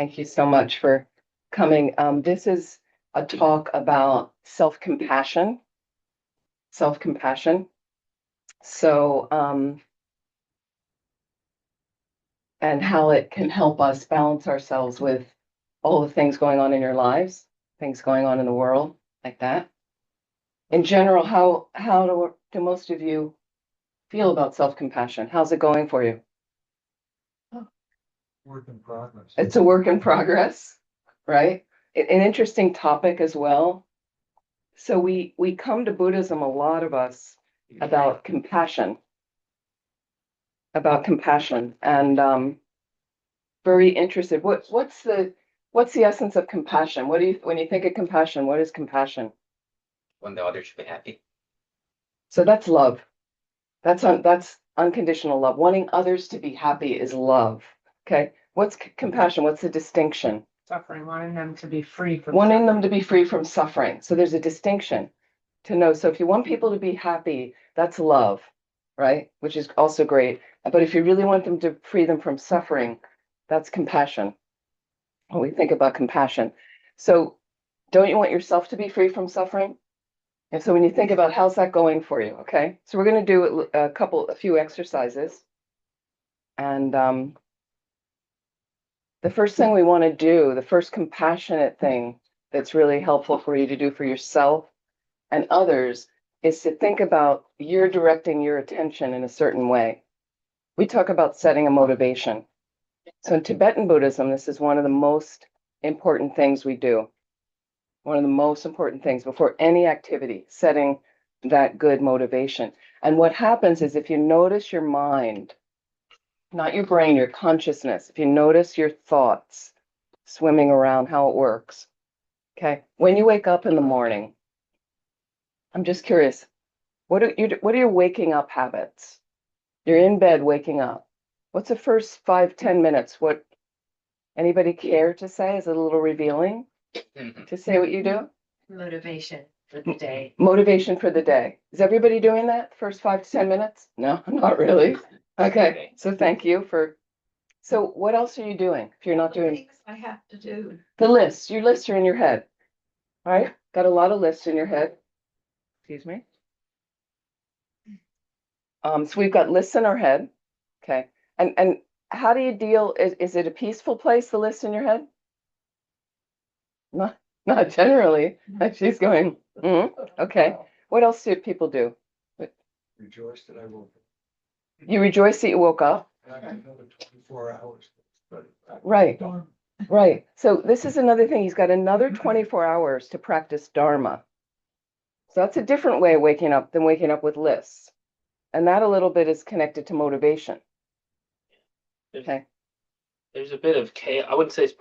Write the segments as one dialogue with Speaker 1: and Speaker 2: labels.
Speaker 1: Thank you so much for coming. This is a talk about self-compassion, self-compassion. So, and how it can help us balance ourselves with all the things going on in your lives, things going on in the world, like that. In general, how do most of you feel about self-compassion? How's it going for you?
Speaker 2: Work in progress.
Speaker 1: It's a work in progress, right? An interesting topic as well. So we come to Buddhism, a lot of us, about compassion, and very interested. What's the essence of compassion? What do you when you think of compassion? What is compassion?
Speaker 3: When the others should be happy.
Speaker 1: So that's love. That's unconditional love. Wanting others to be happy is love. Okay. What's compassion? What's the distinction?
Speaker 4: Suffering, wanting them to be free from
Speaker 1: Wanting them to be free from suffering. So there's a distinction to know. So if you want people to be happy, that's love, right? Which is also great. But if you really want them to free them from suffering, that's compassion. When we think about compassion. So don't you want yourself to be free from suffering? And so when you think about how's that going for you, okay? So we're going to do a few exercises. And the first thing we want to do, the first compassionate thing that's really helpful for you to do for yourself and others is to think about you're directing your attention in a certain way. We talk about setting a motivation. So in Tibetan Buddhism, this is one of the most important things we do. One of the most important things before any activity, setting that good motivation. And what happens is if you notice your mind, not your brain, your consciousnness, if you notice your thoughts swimming around, how it works. Okay. When you wake up in the morning, I'm just curious, what are your waking up habits? You're in bed waking up. What's the first 5-10 minutes? What anybody care to say? Is it a little revealing to say what you do?
Speaker 4: motivation for the day.
Speaker 1: Motivation for the day. Is everybody doing that first 5 to 10 minutes? No, not really. Okay. So thank you for. So what else are you doing if you're not doing
Speaker 4: Things I have to do.
Speaker 1: the lists? Your lists are in your head, right? Got a lot of lists in your head. Excuse me. So we've got lists in our head. Okay. And how do you deal? Is it a peaceful place, the list in your head? Not generally. She's going, okay. What else do people do?
Speaker 2: Rejoice that I woke up.
Speaker 1: You rejoice that you woke up.
Speaker 2: And I got another 24 hours.
Speaker 1: Right. Right. So this is another thing. He's got another 24 hours to practice Dharma. So that's a different way of waking up than waking up with lists. And that a little bit is connected to motivation. Okay.
Speaker 3: There's a bit of chaos. I wouldn't say it's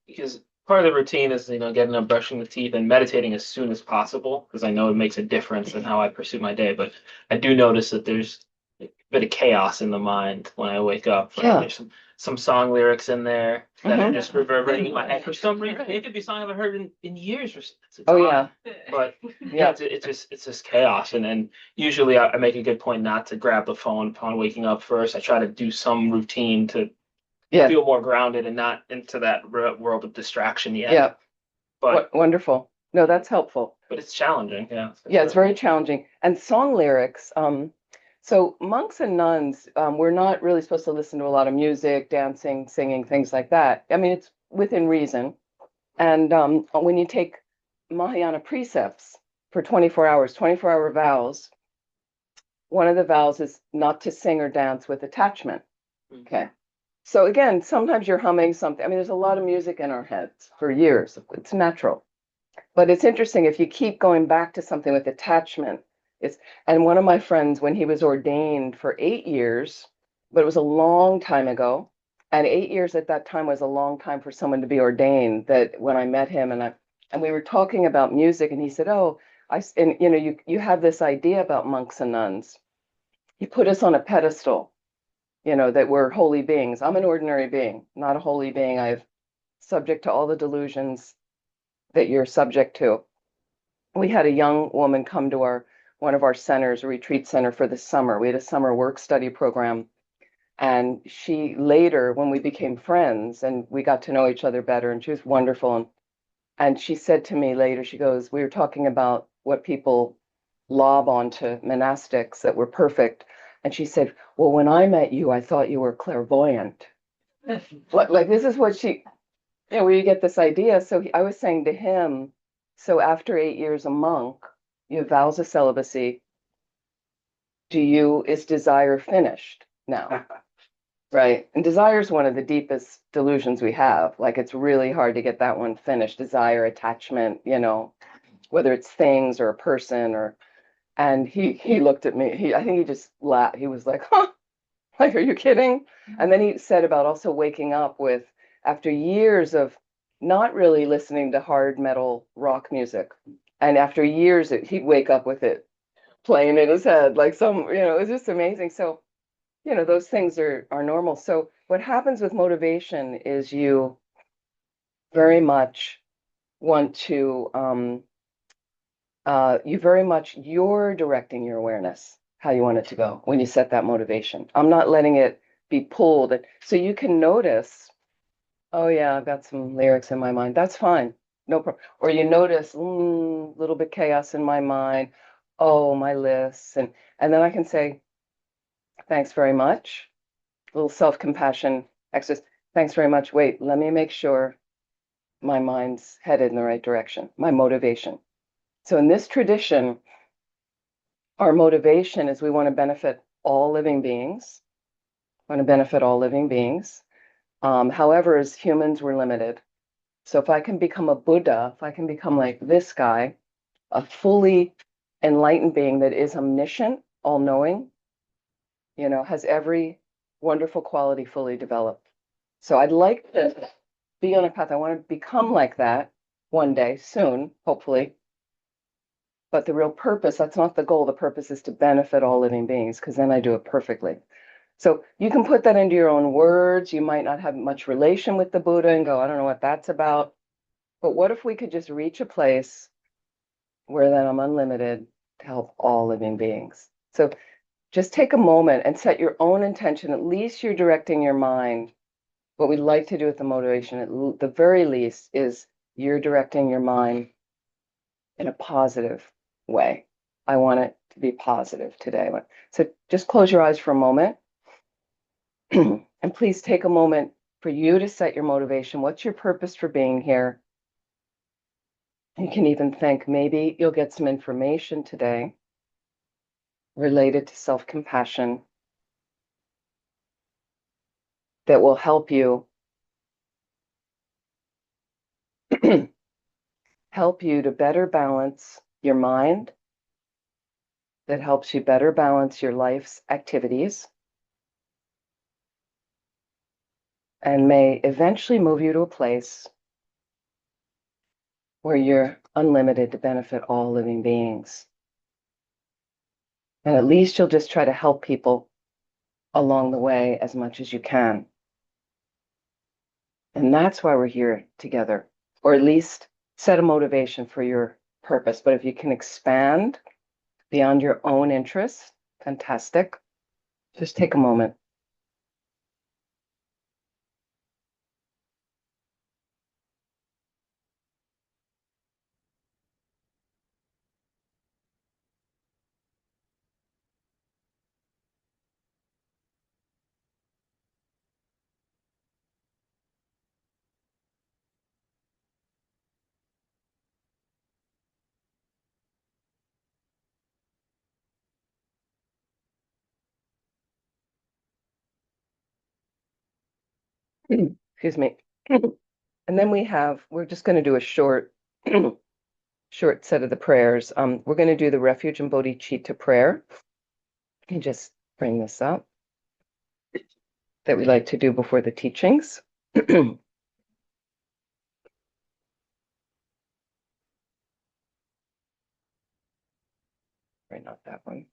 Speaker 3: because part of the routine is, getting up, brushing the teeth, and meditating as soon as possible, because I know it makes a difference in how I pursue my day. But I do notice that there's a bit of chaos in the mind when I wake up.
Speaker 1: Yeah.
Speaker 3: There's some song lyrics in there that are just reverberating in my head for some reason. It could be a song I haven't heard in years.
Speaker 1: Oh yeah.
Speaker 3: But
Speaker 1: Yeah.
Speaker 3: it's just chaos. And then usually I make a good point not to grab the phone upon waking up first. I try to do some routine to
Speaker 1: Yeah.
Speaker 3: feel more grounded and not into that world of distraction yet.
Speaker 1: Yeah.
Speaker 3: But
Speaker 1: Wonderful. No, that's helpful.
Speaker 3: but it's challenging. Yeah.
Speaker 1: Yeah, it's very challenging. And song lyrics, so monks and nuns, we're not really supposed to listen to a lot of music, dancing, singing, things like that. I mean, it's within reason. And when you take Mahayana precepts for 24 hours, 24-hour vows, one of the vows is not to sing or dance with attachment. Okay. So again, sometimes you're humming something. I mean, there's a lot of music in our heads for years. It's natural. But it's interesting if you keep going back to something with attachment. And one of my friends, when he was ordained for 8 years, but it was a long time ago, and 8 years at that time was a long time for someone to be ordained. That when I met him and we were talking about music, and he said, "Oh, you have this idea about monks and nuns. You put us on a pedestal, that we're holy beings. I'm an ordinary being, not a holy being. I'm subject to all the delusions that you're subject to." We had a young woman come to one of our centers, a retreat center for the summer. We had a summer work study program. And she later, when we became friends and we got to know each other better, and she was wonderful. And she said to me later, she goes, we were talking about what people lob onto monastics that were perfect. And she said, well, when I met you, I thought you were clairvoyant. Like this is what she, where you get this idea. So I was saying to him, so after 8 years a monk, you have vows of celibacy. Is desire finished now? Right. And desire is one of the deepest delusions we have. Like it's really hard to get that one finished. Desire, attachment, whether it's things or a person and he looked at me. I think he just laughed. He was like, huh, like, are you kidding? And then he said about also waking up with, after years of not really listening to hard metal rock music, and after years, he'd wake up with it playing in his head, like it was just amazing. So, those things are normal. So what happens with motivation is you very much want to, you're directing your awareness, how you want it to go when you set that motivation. I'm not letting it be pulled. So you can notice, oh yeah, I've got some lyrics in my mind. That's fine. No problem. Or you notice, little bit chaos in my mind. Oh, my lists. And then I can say, thanks very much. A little self-compassion exercise. Thanks very much. Wait, let me make sure my mind's headed in the right direction, my motivation. So in this tradition, our motivation is we want to benefit all living beings. We want to benefit all living beings. However, as humans, we're limited. So if I can become a Buddha, if I can become like this guy, a fully enlightened being that is omniscient, all-knowing, has every wonderful quality fully developed. So I'd like to be on a path. I want to become like that one day, soon, hopefully. But the real purpose, that's not the goal. The purpose is to benefit all living beings, because then I do it perfectly. So you can put that into your own words. You might not have much relation with the Buddha and go, I don't know what that's about. But what if we could just reach a place where then I'm unlimited to help all living beings? So just take a moment and set your own intention. At least you're directing your mind. What we'd like to do with the motivation, at the very least, is you're directing your mind in a positive way. I want it to be positive today. So just close your eyes for a moment. And please take a moment for you to set your motivation. What's your purpose for being here? You can even think maybe you'll get some information today related to self-compassion that will help you to better balance your mind, that helps you better balance your life's activities, and may eventually move you to a place where you're unlimited to benefit all living beings. And at least you'll just try to help people along the way as much as you can. And that's why we're here together, or at least set a motivation for your purpose. But if you can expand beyond your own interests, fantastic. Just take a moment. Excuse me. And then we're just going to do a short set of the prayers. We're going to do the refuge and bodhicitta prayer. And just bring this up that we like to do before the teachings. Sorry, not that one.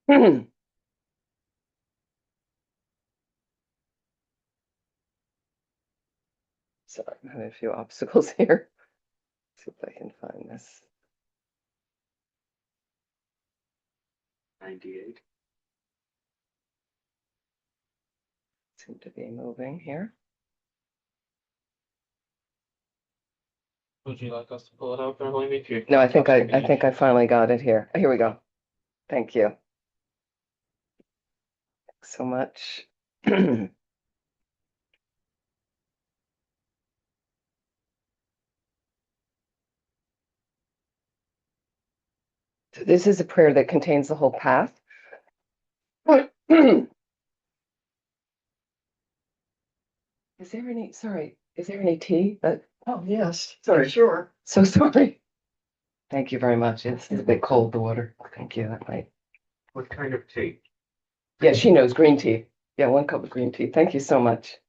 Speaker 1: Sorry, I'm having a few obstacles here. See if I can find this.
Speaker 2: 98.
Speaker 1: Seem to be moving here.
Speaker 3: Would you like us to pull it out, Beverly? If you
Speaker 1: No, I think I finally got it here. Here we go. Thank you. Thanks so much. So this is a prayer that contains the whole path. Is there any tea?
Speaker 2: Oh, yes.
Speaker 1: Sorry.
Speaker 2: Sure.
Speaker 1: So sorry. Thank you very much. It's a bit cold, the water. Thank you. That might.
Speaker 2: What kind of tea?
Speaker 1: Yeah, she knows green tea. Yeah, 1 cup of green tea. Thank you so much.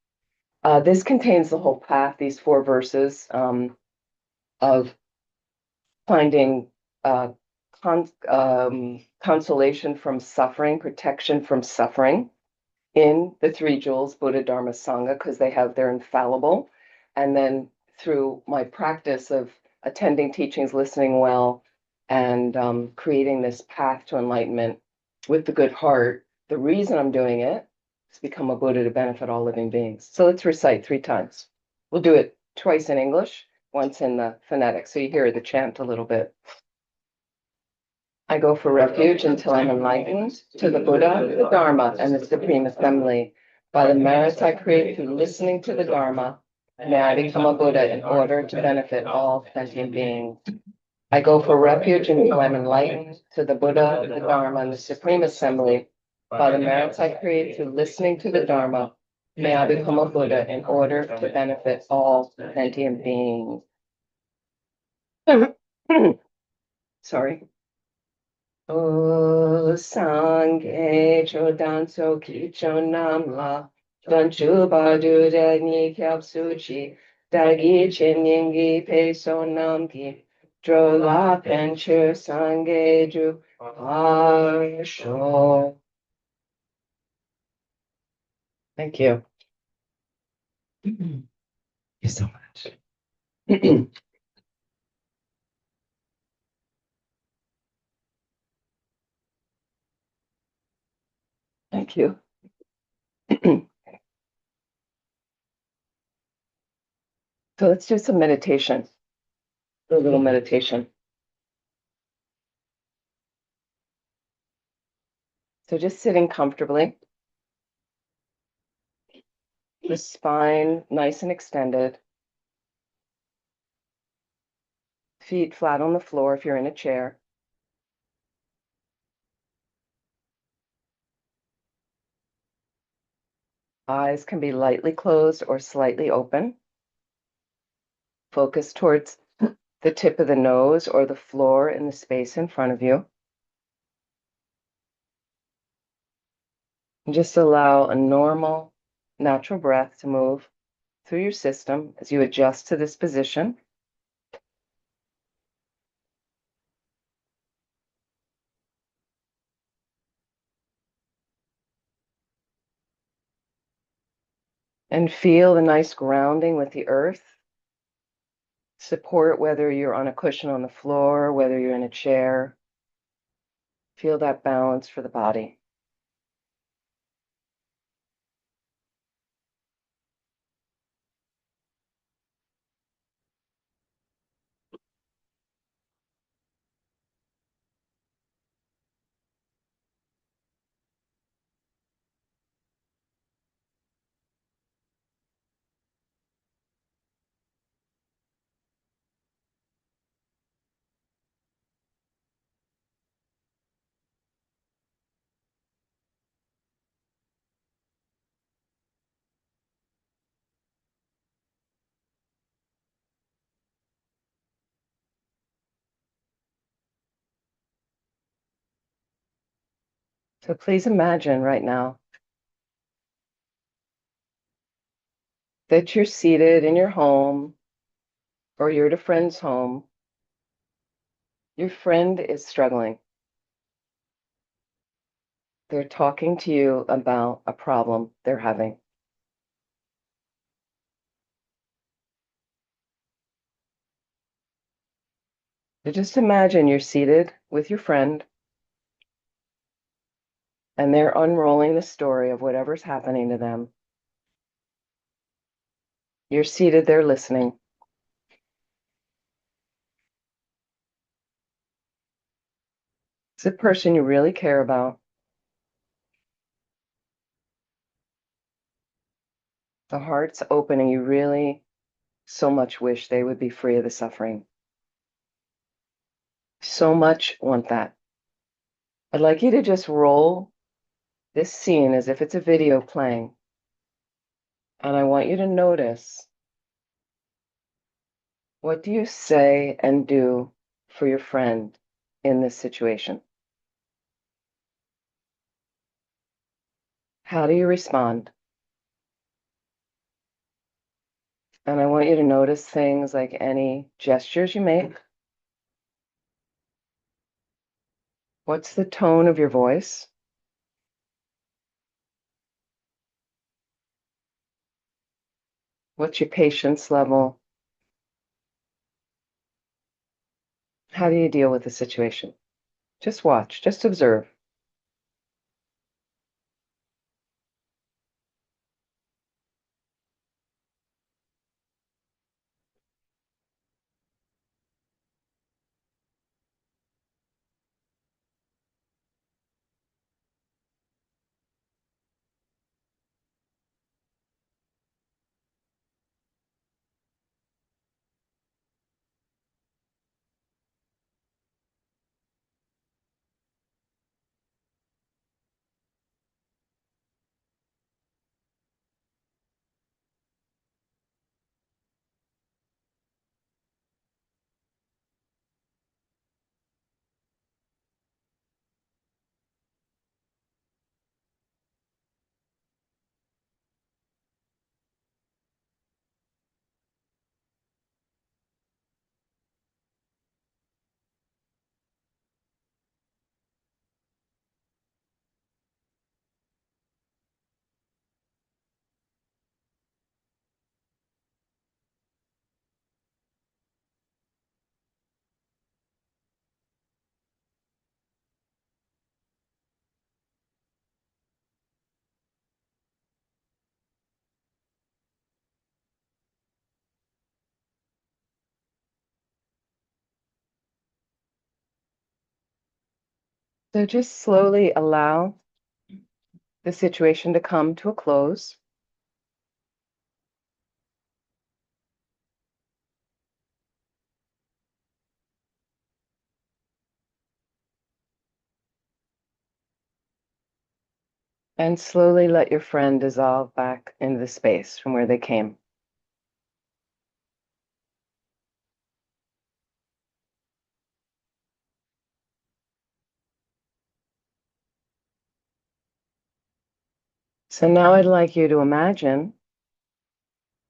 Speaker 1: This contains the whole path, these 4 verses of finding consolation from suffering, protection from suffering in the 3 jewels, Buddha, Dharma, Sangha, because they're infallible. And then through my practice of attending teachings, listening well, and creating this path to enlightenment with the good heart, the reason I'm doing it is to become a Buddha to benefit all living beings. So let's recite 3 times. We'll do it twice in English, once in the phonetic, so you hear the chant a little bit. I go for refuge until I'm enlightened to the Buddha, the Dharma, and the Supreme Assembly. By the merits I create through listening to the Dharma, may I become a Buddha in order to benefit all sentient beings. I go for refuge until I'm enlightened to the Buddha, the Dharma, and the Supreme Assembly. By the merits I create through listening to the Dharma, may I become a Buddha in order to benefit all sentient beings. Sorry. O Sangye Chodan So Kicho Namla Don Chuba Duda Ni Kyap Suchi Dagi Chin Yingi Pe So Namki Drola Penchu Sangye Ju Arsho. Thank you. Thank you so much. Thank you. So let's do some meditation, a little meditation. So just sitting comfortably, the spine nice and extended, feet flat on the floor if you're in a chair. Eyes can be lightly closed or slightly open. Focus towards the tip of the nose or the floor in the space in front of you. And just allow a normal, natural breath to move through your system as you adjust to this position. And feel the nice grounding with the earth. Support whether you're on a cushion on the floor, whether you're in a chair. Feel that balance for the body. So please imagine right now that you're seated in your home or you're at a friend's home. Your friend is struggling. They're talking to you about a problem they're having. So just imagine you're seated with your friend and they're unrolling the story of whatever's happening to them. You're seated there listening. It's a person you really care about. The heart's open and you really so much wish they would be free of the suffering. So much want that. I'd like you to just roll this scene as if it's a video playing. And I want you to notice, what do you say and do for your friend in this situation? How do you respond? And I want you to notice things like any gestures you make. What's the tone of your voice? What's your patience level? How do you deal with the situation? Just watch, just observe. So just slowly allow the situation to come to a close. And slowly let your friend dissolve back into the space from where they came. So now I'd like you to imagine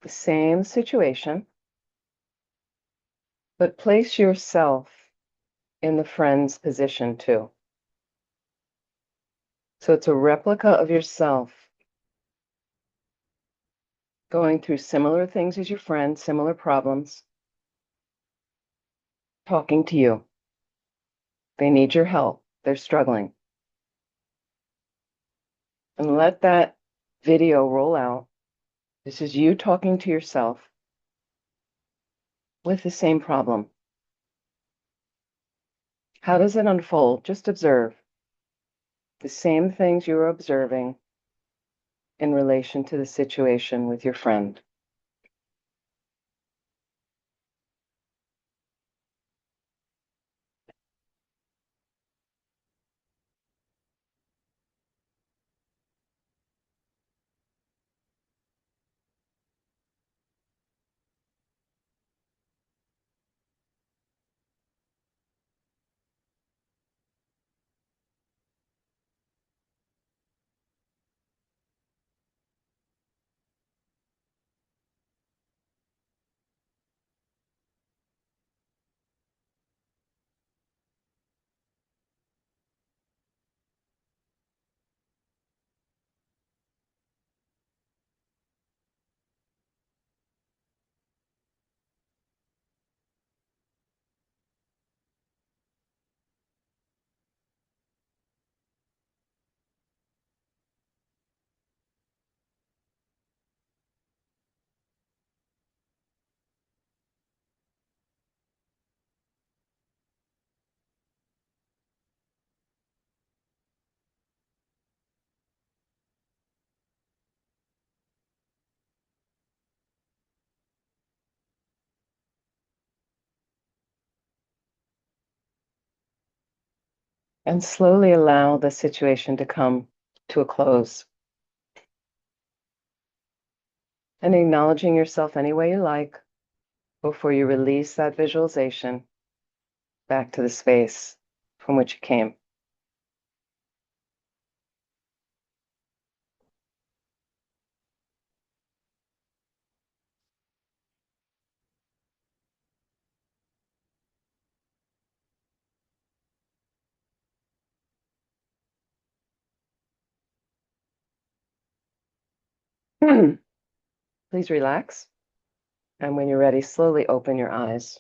Speaker 1: the same situation, but place yourself in the friend's position too. So it's a replica of yourself going through similar things as your friend, similar problems, talking to you. They need your help. They're struggling. And let that video roll out. This is you talking to yourself with the same problem. How does it unfold? Just observe the same things you were observing in relation to the situation with your friend. And slowly allow the situation to come to a close. And acknowledging yourself any way you like before you release that visualization back to the space from which it came. Please relax. And when you're ready, slowly open your eyes.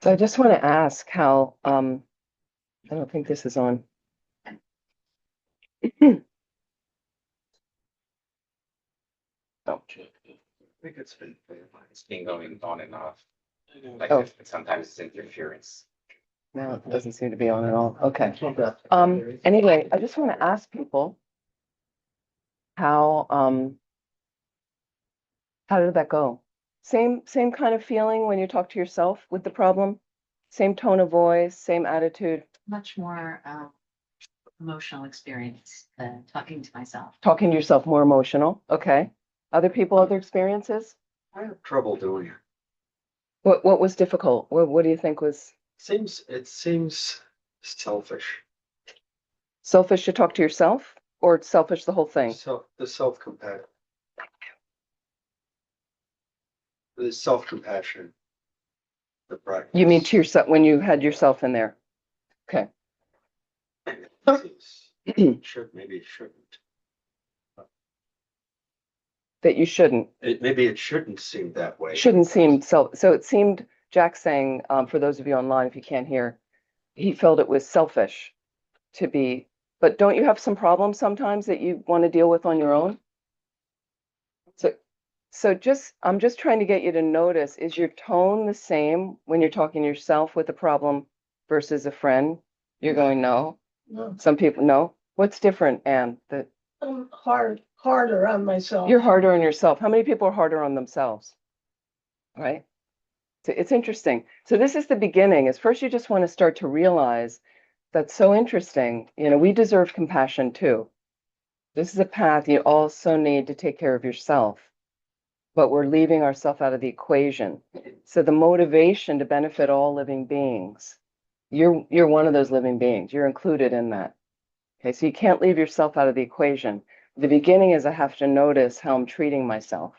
Speaker 1: So I just want to ask how, I don't think this is on. Oh,
Speaker 5: I think it's been going on and off. Like
Speaker 1: Oh.
Speaker 5: sometimes it's interference.
Speaker 1: no, it doesn't seem to be on at all. Okay. Anyway, I just want to ask people how did that go? Same kind of feeling when you talk to yourself with the problem? Same tone of voice, same attitude,
Speaker 4: Much more emotional experience than talking to myself.
Speaker 1: talking to yourself more emotional. Okay. Other people, other experiences?
Speaker 2: I have trouble doing it.
Speaker 1: What was difficult? What do you think was
Speaker 2: It seems selfish.
Speaker 1: selfish to talk to yourself or selfish the whole thing?
Speaker 2: The self-compassion. The self-compassion. The practice.
Speaker 1: You mean to yourself when you had yourself in there? Okay.
Speaker 2: Maybe it shouldn't.
Speaker 1: That you shouldn't.
Speaker 2: Maybe it shouldn't seem that way.
Speaker 1: Shouldn't seem so it seemed Jack saying, for those of you online, if you can't hear, he felt it was selfish to be, but don't you have some problems sometimes that you want to deal with on your own? So I'm just trying to get you to notice, is your tone the same when you're talking to yourself with a problem versus a friend? You're going, no.
Speaker 6: No,
Speaker 1: Some people, no. What's different, Anne? That
Speaker 6: I'm harder on myself.
Speaker 1: you're harder on yourself. How many people are harder on themselves? Right? So it's interesting. So this is the beginning. Is first you just want to start to realize that's so interesting. You know, we deserve compassion too. This is a path you also need to take care of yourself, but we're leaving ourselves out of the equation. So the motivation to benefit all living beings, you're one of those living beings. You're included in that. Okay, so you can't leave yourself out of the equation. The beginning is I have to notice how I'm treating myself.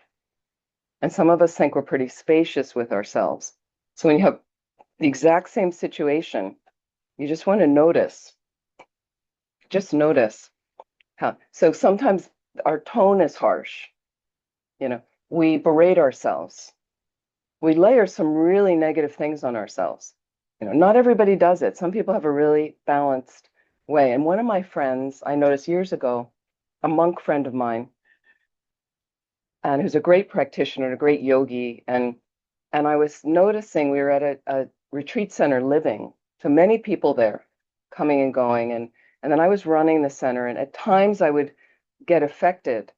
Speaker 1: And some of us think we're pretty spacious with ourselves. So when you have the exact same situation, you just want to notice. Just notice how. So sometimes our tone is harsh. You know, we berate ourselves. We layer some really negative things on ourselves. You know, not everybody does it. Some people have a really balanced way. And one of my friends, I noticed years ago, a monk friend of mine, and who's a great practitioner, a great yogi, and I was noticing we were at a retreat center living, so many people there coming and going, and then I was running the center, and at times I would get affected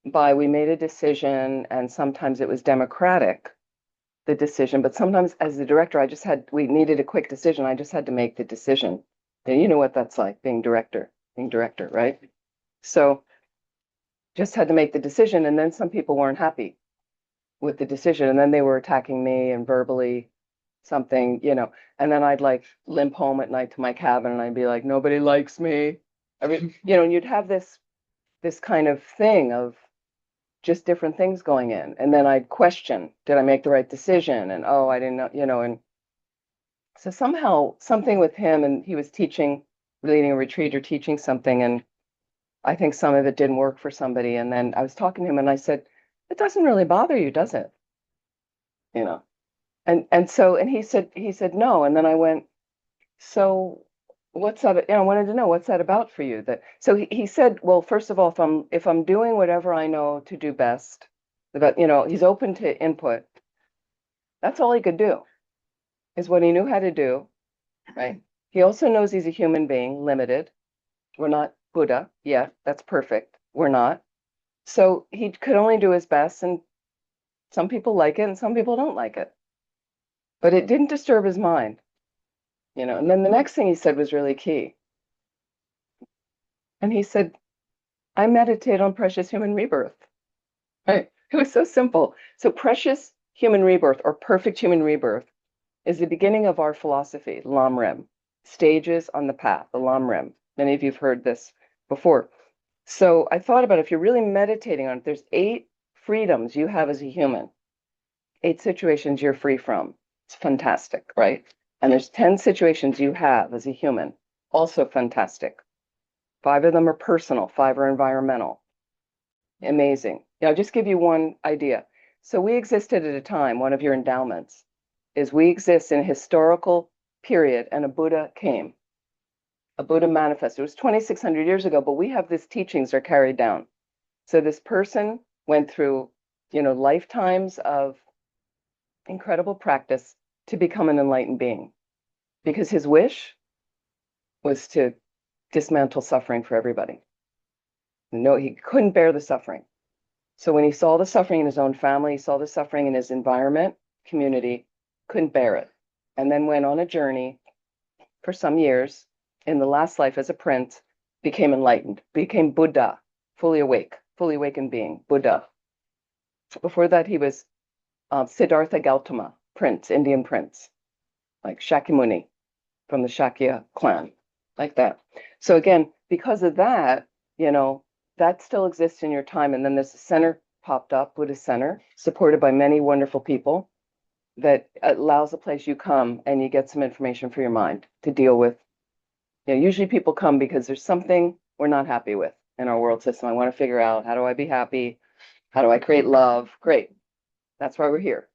Speaker 1: by we made a decision, and sometimes it was democratic, the decision, but sometimes as the director, we needed a quick decision. I just had to make the decision. And you know what that's like, being director, right? So just had to make the decision, and then some people weren't happy with the decision, and then they were attacking me and verbally something, you know, and then I'd like limp home at night to my cabin and I'd be like, nobody likes me. I mean, you know, and you'd have this kind of thing of just different things going in. And then I'd question, did I make the right decision? And oh, I didn't know, you know, and So somehow something with him, and he was teaching, leading a retreat or teaching something, and I think some of it didn't work for somebody. And then I was talking to him and I said, it doesn't really bother you, does it? You know, and he said no. And then I went, so what's that? I wanted to know, what's that about for you? That so he said, well, first of all, if I'm doing whatever I know to do best, but he's open to input. That's all he could do, is what he knew how to do, right? He also knows he's a human being, limited. We're not Buddha yet. That's perfect. We're not. So he could only do his best, and some people like it and some people don't like it. But it didn't disturb his mind, And then the next thing he said was really key. And he said, I meditate on precious human rebirth. Right? It was so simple. So precious human rebirth, or perfect human rebirth, is the beginning of our philosophy, Lam Rim, stages on the path, the Lam Rim. Many of you have heard this before. So I thought about, if you're really meditating on it, there's 8 freedoms you have as a human, 8 situations you're free from. It's fantastic, right? And there's 10 situations you have as a human, also fantastic. 5 of them are personal, 5 are environmental. Amazing. I'll just give you one idea. So we existed at a time, one of your endowments is we exist in a historical period, and a Buddha came. A Buddha manifested. It was 2,600 years ago, but we have these teachings are carried down. So this person went through, lifetimes of incredible practice to become an enlightened being, because his wish was to dismantle suffering for everybody. No, he couldn't bear the suffering. So when he saw the suffering in his own family, he saw the suffering in his environment, community, couldn't bear it. And then went on a journey for some years, in the last life as a prince, became enlightened, became Buddha, fully awakened being, Buddha. Before that, he was Siddhartha Gautama, prince, Indian prince, like Shakyamuni from the Shakya clan, like that. So again, because of that, that still exists in your time. And then there's a center popped up, Buddhist Center, supported by many wonderful people, that allows a place you come and you get some information for your mind to deal with. Usually people come because there's something we're not happy with in our world system. I want to figure out, how do I be happy? How do I create love? Great. That's why we're here.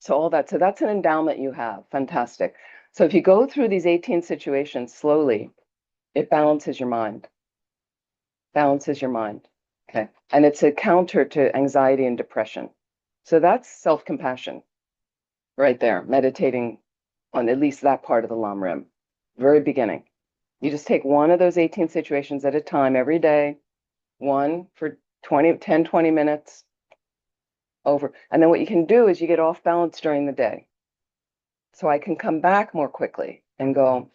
Speaker 1: So that's an endowment you have. Fantastic. So if you go through these 18 situations slowly, it balances your mind. Balances your mind. Okay. And it's a counter to anxiety and depression. So that's self-compassion right there, meditating on at least that part of the Lam Rim, very beginning. You just take one of those 18 situations at a time every day, one for 10-20 minutes over. And then what you can do is you get off balance during the day. So I can come back more quickly and go,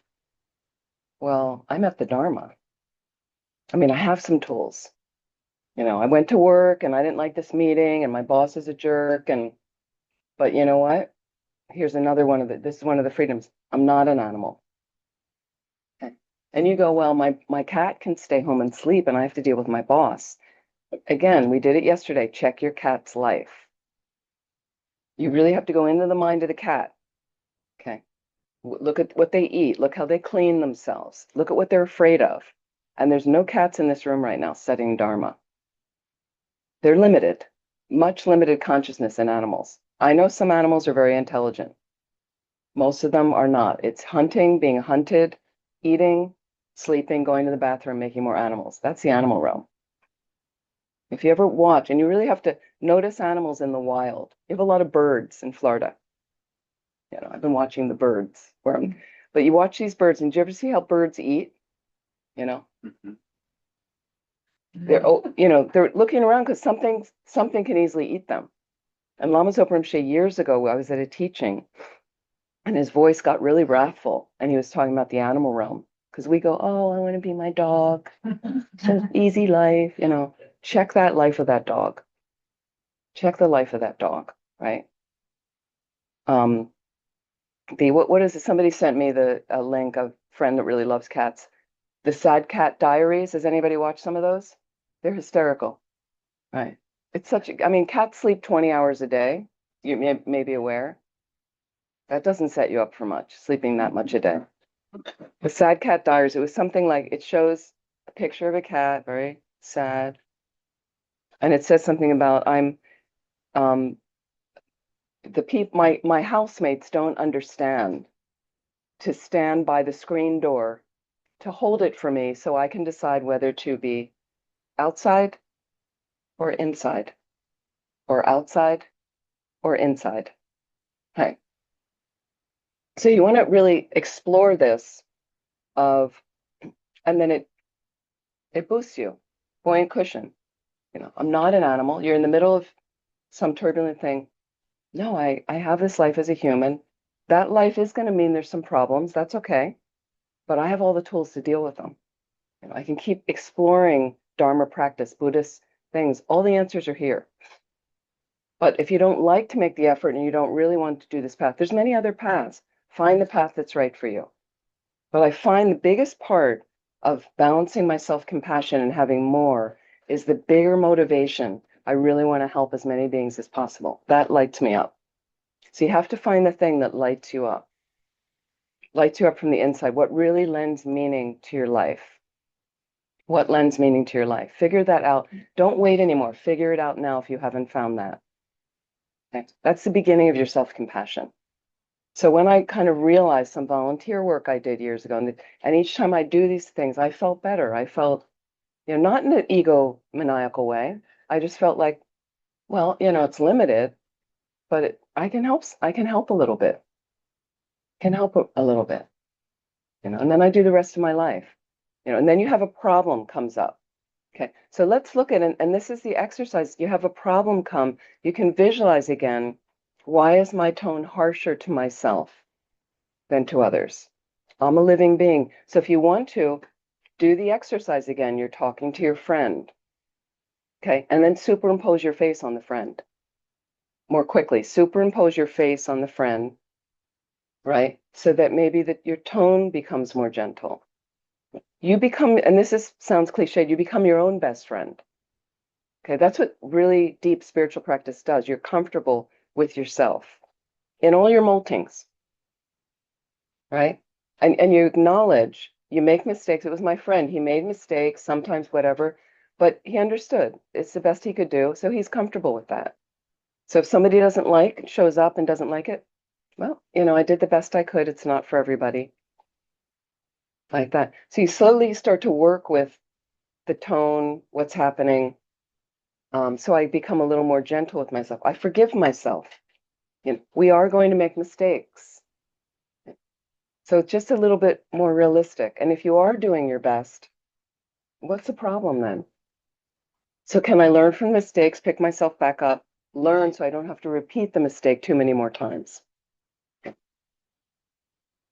Speaker 1: well, I'm at the Dharma. I mean, I have some tools. I went to work and I didn't like this meeting and my boss is a jerk. But you know what? Here's another this is one of the freedoms. I'm not an animal. Okay. And you go, well, my cat can stay home and sleep and I have to deal with my boss. Again, we did it yesterday. Check your cat's life. You really have to go into the mind of the cat. Okay. Look at what they eat. Look how they clean themselves. Look at what they're afraid of. And there's no cats in this room right now studying Dharma. They're limited, much limited consciousness in animals. I know some animals are very intelligent. Most of them are not. It's hunting, being hunted, eating, sleeping, going to the bathroom, making more animals. That's the animal realm. If you ever watch, and you really have to notice animals in the wild. You have a lot of birds in Florida. I've been watching the birds. But you watch these birds, and do you ever see how birds eat?
Speaker 2: Mhm.
Speaker 1: They're looking around because something can easily eat them. And Lama Zopa Rinpoche, years ago, I was at a teaching, and his voice got really wrathful, and he was talking about the animal realm. Because we go, oh, I want to be my dog. So easy life, Check that life of that dog. Check the life of that dog, right? What is it? Somebody sent me a link, a friend that really loves cats. The Sad Cat Diaries. Has anybody watched some of those? They're hysterical, right? It's cats sleep 20 hours a day. You may be aware. That doesn't set you up for much, sleeping that much a day. The Sad Cat Diaries, it was something like it shows a picture of a cat, very sad. And it says something about um my housemates don't understand to stand by the screen door to hold it for me so I can decide whether to be outside or inside or outside or inside. Okay. So you want to really explore this of, and then it boosts you. Buoyant cushion. You know, I'm not an animal. You're in the middle of some turbulent thing. No, I have this life as a human. That life is going to mean there's some problems. That's okay. But I have all the tools to deal with them. You know, I can keep exploring Dharma practice, Buddhist things. All the answers are here. But if you don't like to make the effort and you don't really want to do this path, there's many other paths. Find the path that's right for you. But I find the biggest part of balancing my self-compassion and having more is the bigger motivation. I really want to help as many beings as possible. That lights me up. So you have to find the thing that lights you up from the inside. What really lends meaning to your life? What lends meaning to your life? Figure that out. Don't wait anymore. Figure it out now if you haven't found that. Okay? That's the beginning of your self-compassion. So when I kind of realized some volunteer work I did years ago, and each time I do these things, I felt better. I felt, you know, not in an egomaniacal way. I just felt like, well, you know, it's limited, but I can help. I can help a little bit. Can help a little bit, you know. And then I do the rest of my life, you know. And then you have a problem comes up. Okay, so let's look at it. And this is the exercise. You have a problem come. You can visualize again. Why is my tone harsher to myself than to others? I'm a living being. So if you want to, do the exercise again. You're talking to your friend. Okay, and then superimpose your face on the friend. More quickly, superimpose your face on the friend, right? So that maybe that your tone becomes more gentle. You become, and sounds cliched, you become your own best friend. Okay, that's what really deep spiritual practice does. You're comfortable with yourself in all your moltings, right? And you acknowledge you make mistakes. It was my friend. He made mistakes, sometimes whatever, but he understood. It's the best he could do, so he's comfortable with that. So if somebody shows up and doesn't like it, well, you know, I did the best I could. It's not for everybody. Like that. So you slowly start to work with the tone, what's happening. So I become a little more gentle with myself. I forgive myself. You know, we are going to make mistakes. So it's just a little bit more realistic. And if you are doing your best, what's the problem then? So can I learn from mistakes, pick myself back up, learn so I don't have to repeat the mistake too many more times?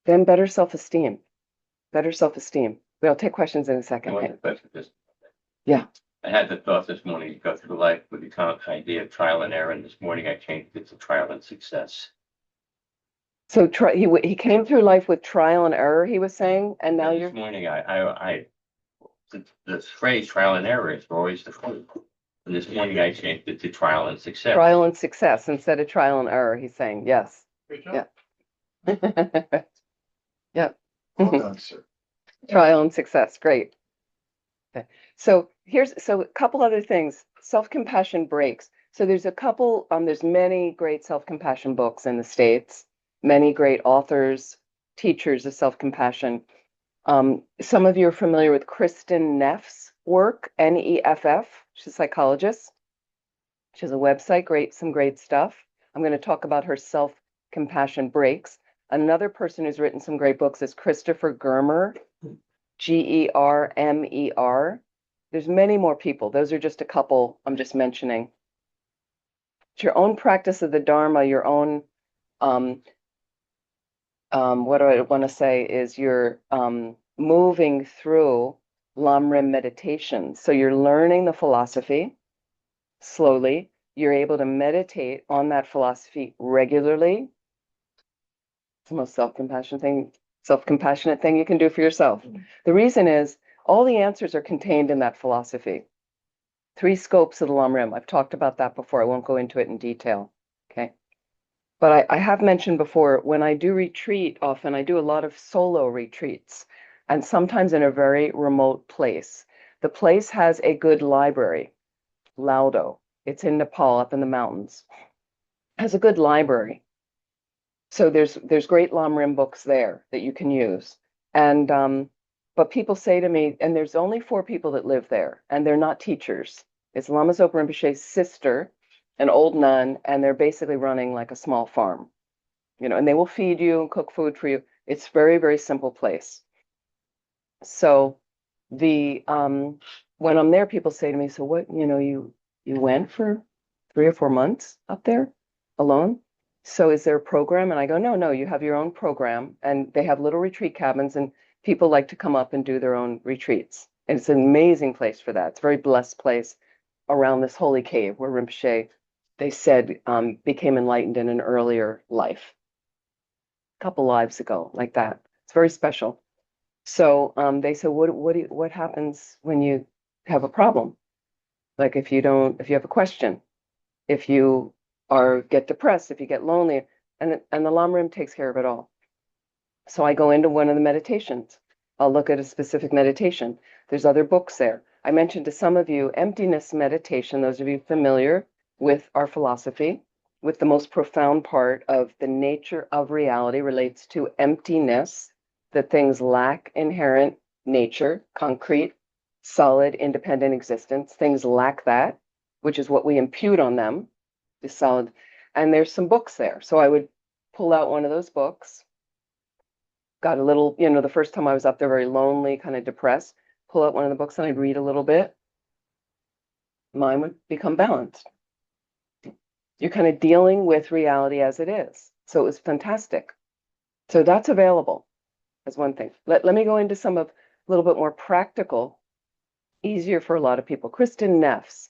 Speaker 1: Then better self-esteem. Better self-esteem. We'll take questions in a second.
Speaker 2: One question, just.
Speaker 1: Yeah.
Speaker 2: I had the thought this morning, to go through life with the idea of trial and error, and this morning I changed it to trial and success.
Speaker 1: So he came through life with trial and error, he was saying, and now
Speaker 2: This morning the phrase trial and error is always the truth. And this morning I changed it to trial and success.
Speaker 1: Trial and success instead of trial and error, he's saying, yes. Yeah. Yeah.
Speaker 7: Well done, sir.
Speaker 1: Trial and success, great. Okay. So a couple other things. Self-compassion breaks. So there's many great self-compassion books in the States, many great authors, teachers of self-compassion. Some of you are familiar with Kristen Neff's work, Neff. She's a psychologist. She has a website, some great stuff. I'm going to talk about her self-compassion breaks. Another person who's written some great books is Christopher Germer, Germer. There's many more people. Those are just a couple I'm just mentioning. It's your own practice of the Dharma, your own, what do I want to say is you're moving through Lamrim meditation. So you're learning the philosophy slowly. You're able to meditate on that philosophy regularly. It's the most self-compassionate thing you can do for yourself. The reason is all the answers are contained in that philosophy. 3 scopes of the Lamrim. I've talked about that before. I won't go into it in detail. Okay. But I have mentioned before, when I do retreat, often I do a lot of solo retreats, and sometimes in a very remote place. The place has a good library, Laudo. It's in Nepal, up in the mountains. Has a good library. So there's great Lamrim books there that you can use. And but people say to me, and there's only 4 people that live there, and they're not teachers. It's Lama Zopa Rinpoche's sister, an old nun, and they're basically running like a small farm, and they will feed you and cook food for you. It's very, very simple place. So the when I'm there, people say to me, so what, you went for 3 or 4 months up there alone? So is there a program? And I go, no, you have your own program. And they have little retreat cabins, and people like to come up and do their own retreats. And it's an amazing place for that. It's a very blessed place around this holy cave where Rinpoche, they said, became enlightened in an earlier life, a couple lives ago, like that. It's very special. So they said, what happens when you have a problem? Like if you have a question, if you get depressed, if you get lonely, and the Lamrim takes care of it all. So I go into one of the meditations. I'll look at a specific meditation. There's other books there. I mentioned to some of you emptiness meditation, those of you familiar with our philosophy, with the most profound part of the nature of reality relates to emptiness, that things lack inherent nature, concrete, solid, independent existence. Things lack that, which is what we impute on them, the solid. And there's some books there. So I would pull out one of those books. Got a little, the first time I was up there, very lonely, kind of depressed, pull out one of the books and I'd read a little bit. Mine would become balanced. You're kind of dealing with reality as it is. So it was fantastic. So that's available as one thing. Let me go into some of a little bit more practical, easier for a lot of people. Kristen Neff's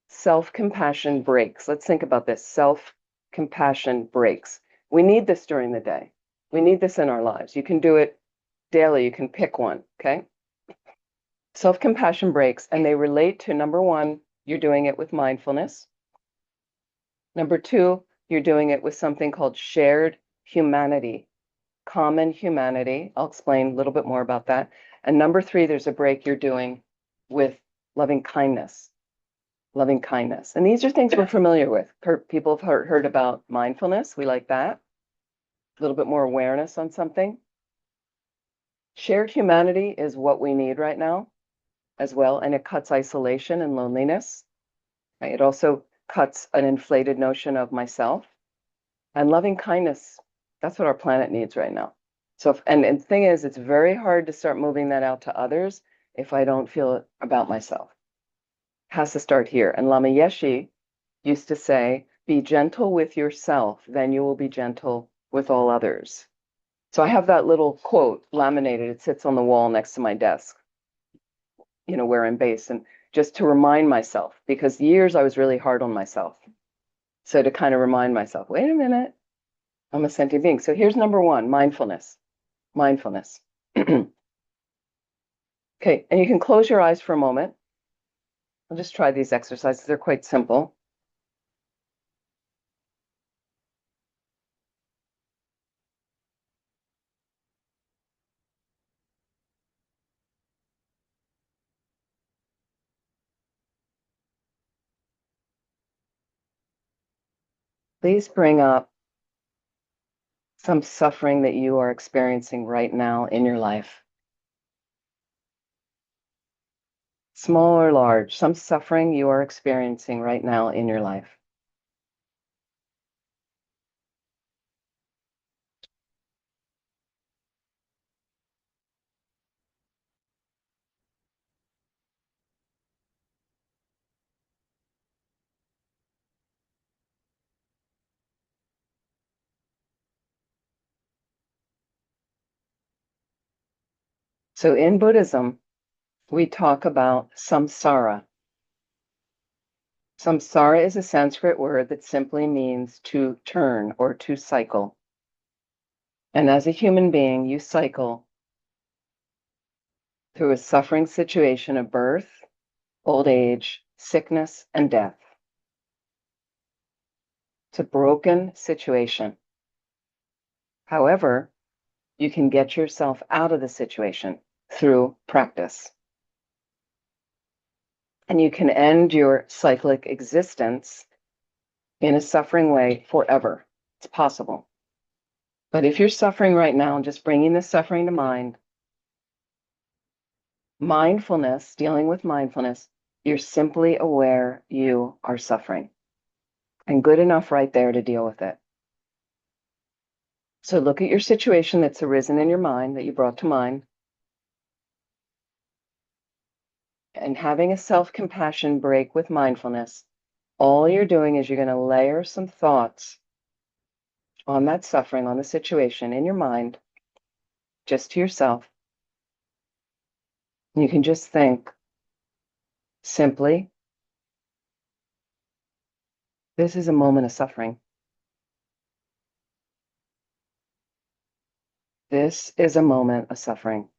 Speaker 1: self-compassion breaks. Let's think about this. Self-compassion breaks. We need this during the day. We need this in our lives. You can do it daily. You can pick one, okay? Self-compassion breaks, and they relate to, number one, you're doing it with mindfulness. Number two, you're doing it with something called shared humanity, common humanity. I'll explain a little bit more about that. And number three, there's a break you're doing with loving kindness. Loving kindness. And these are things we're familiar with. People have heard about mindfulness. We like that. A little bit more awareness on something. Shared humanity is what we need right now as well. And it cuts isolation and loneliness. Right? It also cuts an inflated notion of myself. And loving kindness, that's what our planet needs right now. So, and the thing is, it's very hard to start moving that out to others if I don't feel it about myself. Has to start here. And Lama Yeshe used to say, be gentle with yourself, then you will be gentle with all others. So I have that little quote laminated. It sits on the wall next to my desk, where I'm based. And just to remind myself, because years I was really hard on myself. So to kind of remind myself, wait a minute, I'm a sentient being. So here's number one, mindfulness. Mindfulness. Okay, and you can close your eyes for a moment. I'll just try these exercises. They're quite simple. Please bring up some suffering that you are experiencing right now in your life. Small or large, some suffering you are experiencing right now in your life. So in Buddhism, we talk about samsara. Samsara is a Sanskrit word that simply means to turn or to cycle. And as a human being, you cycle through a suffering situation of birth, old age, sickness, and death. It's a broken situation. However, you can get yourself out of the situation through practice. And you can end your cyclic existence in a suffering way forever. It's possible. But if you're suffering right now, just bringing the suffering to mind, mindfulness, dealing with mindfulness, you're simply aware you are suffering. And good enough right there to deal with it. So look at your situation that's arisen in your mind, that you brought to mind, and having a self-compassion break with mindfulness, all you're doing is you're going to layer some thoughts on that suffering, on the situation in your mind, just to yourself. And you can just think simply, this is a moment of suffering. This is a moment of suffering.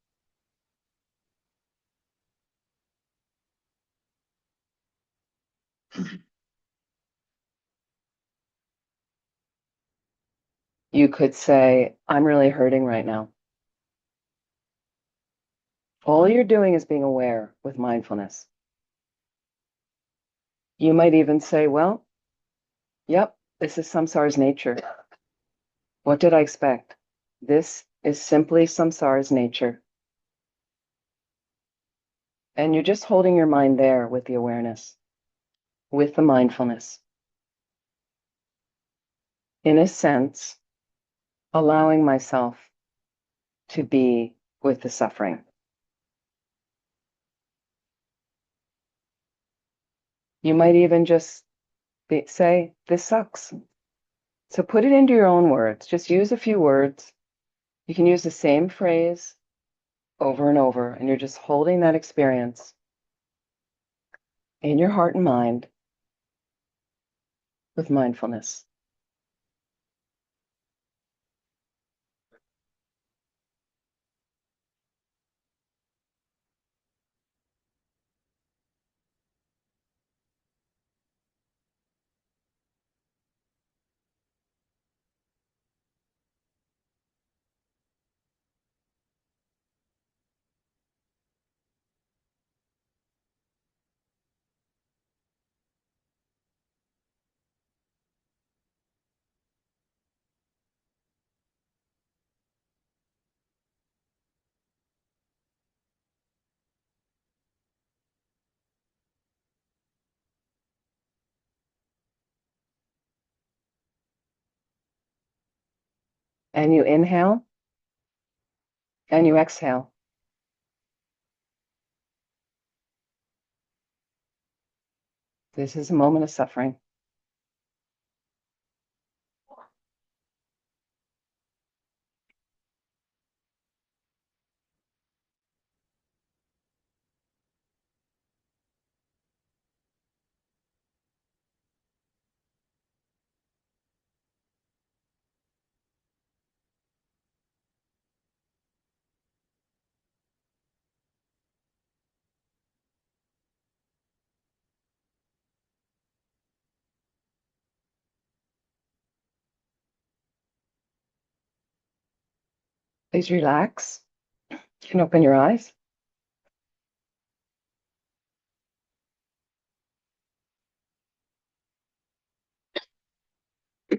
Speaker 1: You could say, I'm really hurting right now. All you're doing is being aware with mindfulness. You might even say, well, yep, this is samsara's nature. What did I expect? This is simply samsara's nature. And you're just holding your mind there with the awareness, with the mindfulness. In a sense, allowing myself to be with the suffering. You might even just say, this sucks. So put it into your own words. Just use a few words. You can use the same phrase over and over, and you're just holding that experience in your heart and mind with mindfulness. And you inhale and you exhale. This is a moment of suffering. Please relax. You can open your eyes.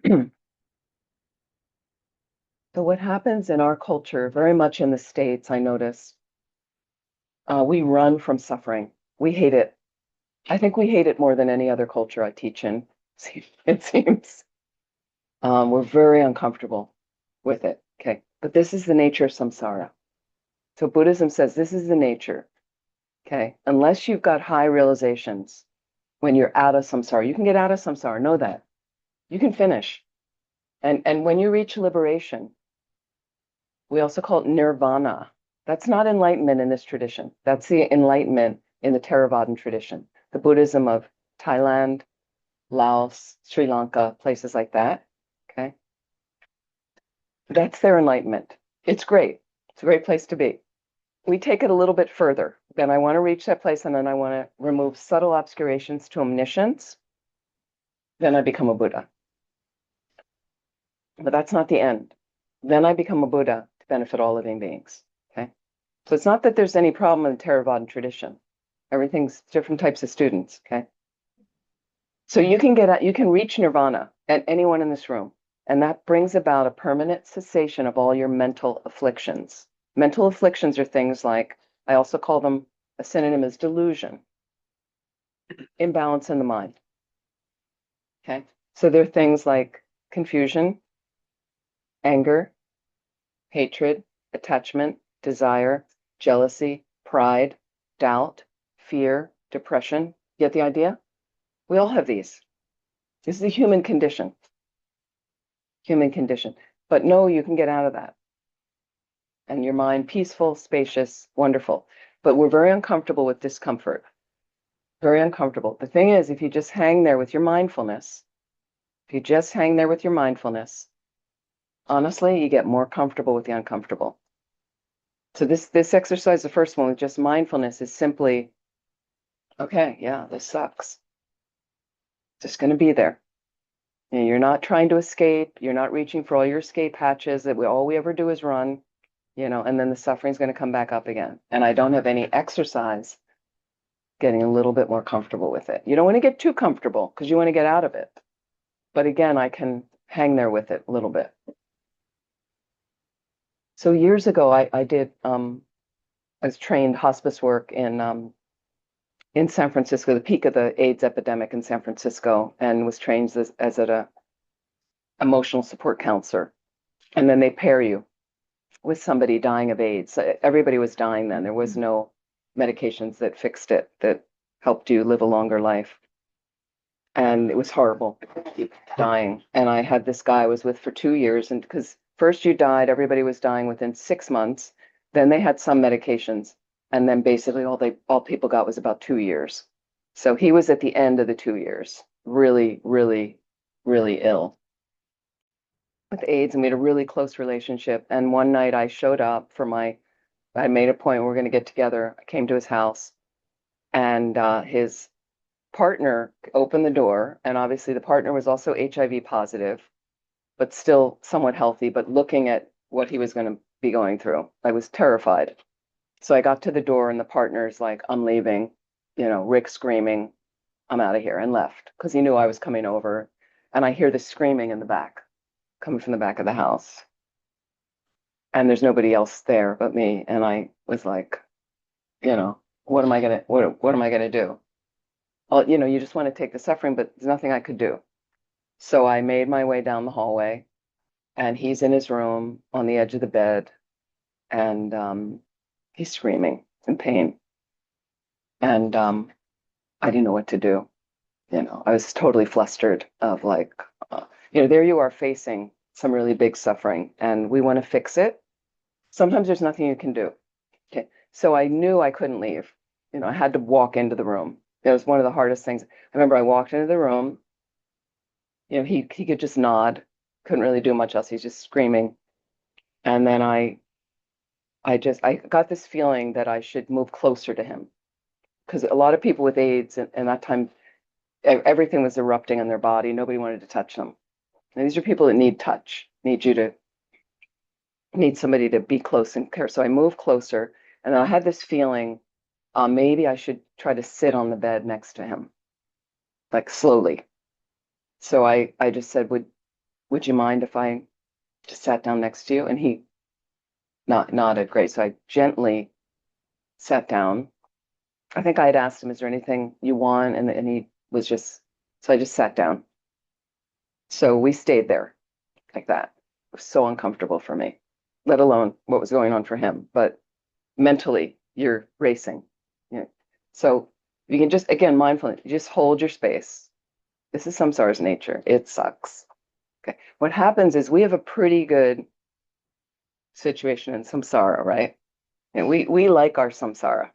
Speaker 1: So what happens in our culture, very much in the States, I notice, we run from suffering. We hate it. I think we hate it more than any other culture I teach in, it seems. We're very uncomfortable with it. Okay. But this is the nature of samsara. So Buddhism says this is the nature. Okay. Unless you've got high realizations when you're out of samsara, you can get out of samsara. Know that. You can finish. And when you reach liberation, we also call it nirvana. That's not enlightenment in this tradition. That's the enlightenment in the Theravadan tradition, the Buddhism of Thailand, Laos, Sri Lanka, places like that. Okay. That's their enlightenment. It's great. It's a great place to be. We take it a little bit further. Then I want to reach that place and then I want to remove subtle obscurations to omniscience. Then I become a Buddha. But that's not the end. Then I become a Buddha to benefit all living beings. Okay. So it's not that there's any problem in the Theravadan tradition. Everything's different types of students. Okay. So you can reach nirvana at anyone in this room, and that brings about a permanent cessation of all your mental afflictions. Mental afflictions are things like, I also call them, a synonym is delusion, imbalance in the mind. Okay. So there are things like confusion, anger, hatred, attachment, desire, jealousy, pride, doubt, fear, depression. Get the idea? We all have these. This is the human condition. Human condition. But no, you can get out of that. And your mind peaceful, spacious, wonderful. But we're very uncomfortable with discomfort. Very uncomfortable. The thing is, if you just hang there with your mindfulness, honestly, you get more comfortable with the uncomfortable. So this exercise, the first one with just mindfulness, is simply, okay, yeah, this sucks. Just going to be there. And you're not trying to escape. You're not reaching for all your escape hatches that all we ever do is run, and then the suffering's going to come back up again. And I don't have any exercise getting a little bit more comfortable with it. You don't want to get too comfortable because you want to get out of it. But again, I can hang there with it a little bit. So years ago, I was trained hospice work in San Francisco, the peak of the AIDS epidemic in San Francisco, and was trained as an emotional support counselor. And then they pair you with somebody dying of AIDS. Everybody was dying then. There was no medications that fixed it, that helped you live a longer life. And it was horrible, keep dying. And I had this guy I was with for 2 years, and because first you died, everybody was dying within 6 months. Then they had some medications, and then basically all people got was about 2 years. So he was at the end of the 2 years, really, really, really ill with AIDS, and we had a really close relationship. And one night I showed up I made a point, we're going to get together. I came to his house, and his partner opened the door, and obviously the partner was also HIV positive, but still somewhat healthy, but looking at what he was going to be going through, I was terrified. So I got to the door, and the partner's like, I'm leaving, Rick screaming, I'm out of here, and left because he knew I was coming over. And I hear the screaming in the back, coming from the back of the house. And there's nobody else there but me. And I was like, what am I gonna do? Well, you just want to take the suffering, but there's nothing I could do. So I made my way down the hallway, and he's in his room on the edge of the bed, and he's screaming in pain. And I didn't know what to do. I was totally flustered of like, there you are facing some really big suffering, and we want to fix it. Sometimes there's nothing you can do. Okay. So I knew I couldn't leave. I had to walk into the room. It was one of the hardest things. I remember I walked into the room. He could just nod, couldn't really do much else. He's just screaming. And then I got this feeling that I should move closer to him. Because a lot of people with AIDS and that time, everything was erupting in their body. Nobody wanted to touch them. And these are people that need touch, need somebody to be close and care. So I moved closer, and then I had this feeling, maybe I should try to sit on the bed next to him, like slowly. So I just said, would you mind if I just sat down next to you? And he nodded, great. So I gently sat down. I think I had asked him, is there anything you want? And he was so I just sat down. So we stayed there like that. It was so uncomfortable for me, let alone what was going on for him. But mentally, you're racing. So you can just, again, mindfulness, just hold your space. This is samsara's nature. It sucks. Okay. What happens is we have a pretty good situation in samsara, right? And we like our samsara,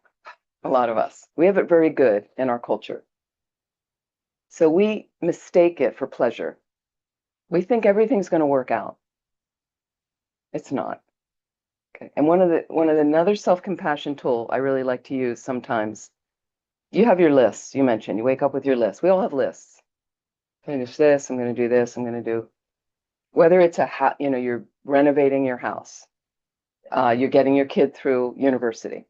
Speaker 1: a lot of us. We have it very good in our culture. So we mistake it for pleasure. We think everything's going to work out. It's not. Okay. And another self-compassion tool I really like to use sometimes. You have your lists. You mentioned you wake up with your list. We all have lists. Finish this. I'm going to do this. I'm going to do. Whether it's you're renovating your house, you're getting your kid through university,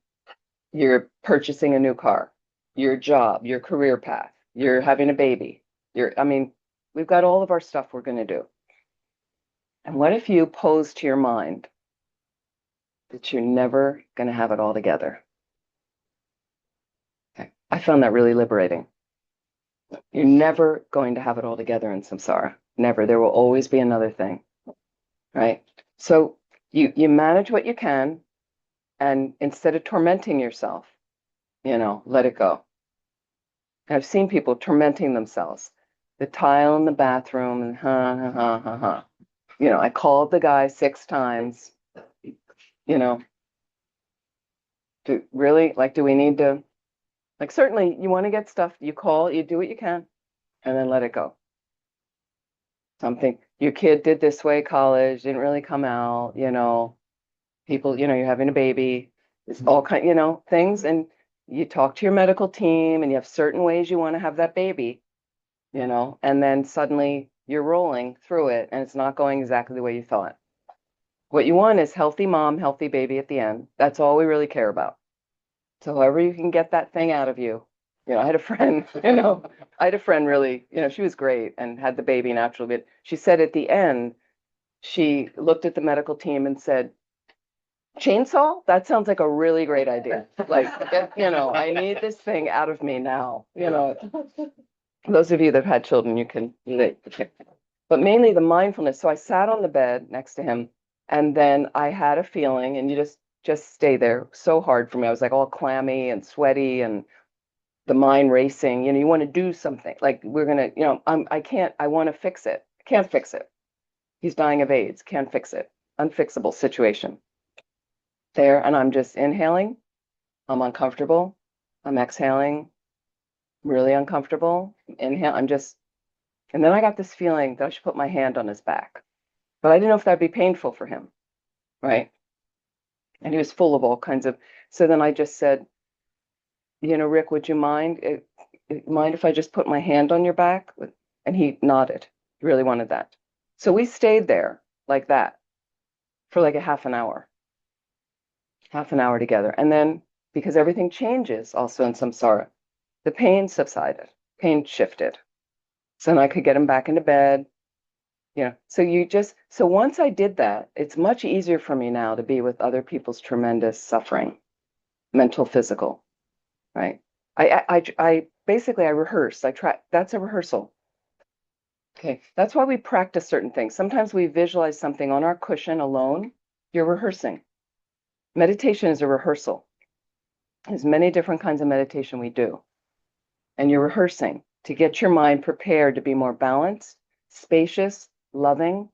Speaker 1: you're purchasing a new car, your job, your career path, you're having a baby, we've got all of our stuff we're going to do. And what if you pose to your mind that you're never going to have it all together? Okay. I found that really liberating. You're never going to have it all together in samsara. Never. There will always be another thing, right? So you manage what you can, and instead of tormenting yourself, let it go. I've seen people tormenting themselves. The tile in the bathroom, and I called the guy 6 times. Do we need to, certainly you want to get stuff, you call, you do what you can, and then let it go. Something your kid did this way, college, didn't really come out, people, you're having a baby, it's all kind, things, and you talk to your medical team and you have certain ways you want to have that baby, and then suddenly you're rolling through it and it's not going exactly the way you thought. What you want is healthy mom, healthy baby at the end. That's all we really care about. So however you can get that thing out of you. I had a friend, really, she was great and had the baby naturally, but she said at the end, she looked at the medical team and said, chainsaw? That sounds like a really great idea. I need this thing out of me now. Those of you that have had children, you can relate. But mainly the mindfulness. So I sat on the bed next to him, and then I had a feeling, and you just stay there. So hard for me. I was all clammy and sweaty, and the mind racing. You want to do something. We're gonna, I want to fix it. I can't fix it. He's dying of AIDS. Can't fix it. Unfixable situation. There, and I'm just inhaling. I'm uncomfortable. I'm exhaling. Really uncomfortable. Inhale. And then I got this feeling that I should put my hand on his back. But I didn't know if that'd be painful for him, right? And he was full of all kinds of. So then I just said, Rick, would you mind if I just put my hand on your back? And he nodded. He really wanted that. So we stayed there like that for a half an hour together. And then because everything changes also in samsara, the pain subsided, pain shifted. So then I could get him back into bed. So once I did that, it's much easier for me now to be with other people's tremendous suffering, mental, physical, right? I basically, I rehearse. I try. That's a rehearsal. Okay. That's why we practice certain things. Sometimes we visualize something on our cushion alone. You're rehearsing. Meditation is a rehearsal. There's many different kinds of meditation we do. And you're rehearsing to get your mind prepared to be more balanced, spacious, loving,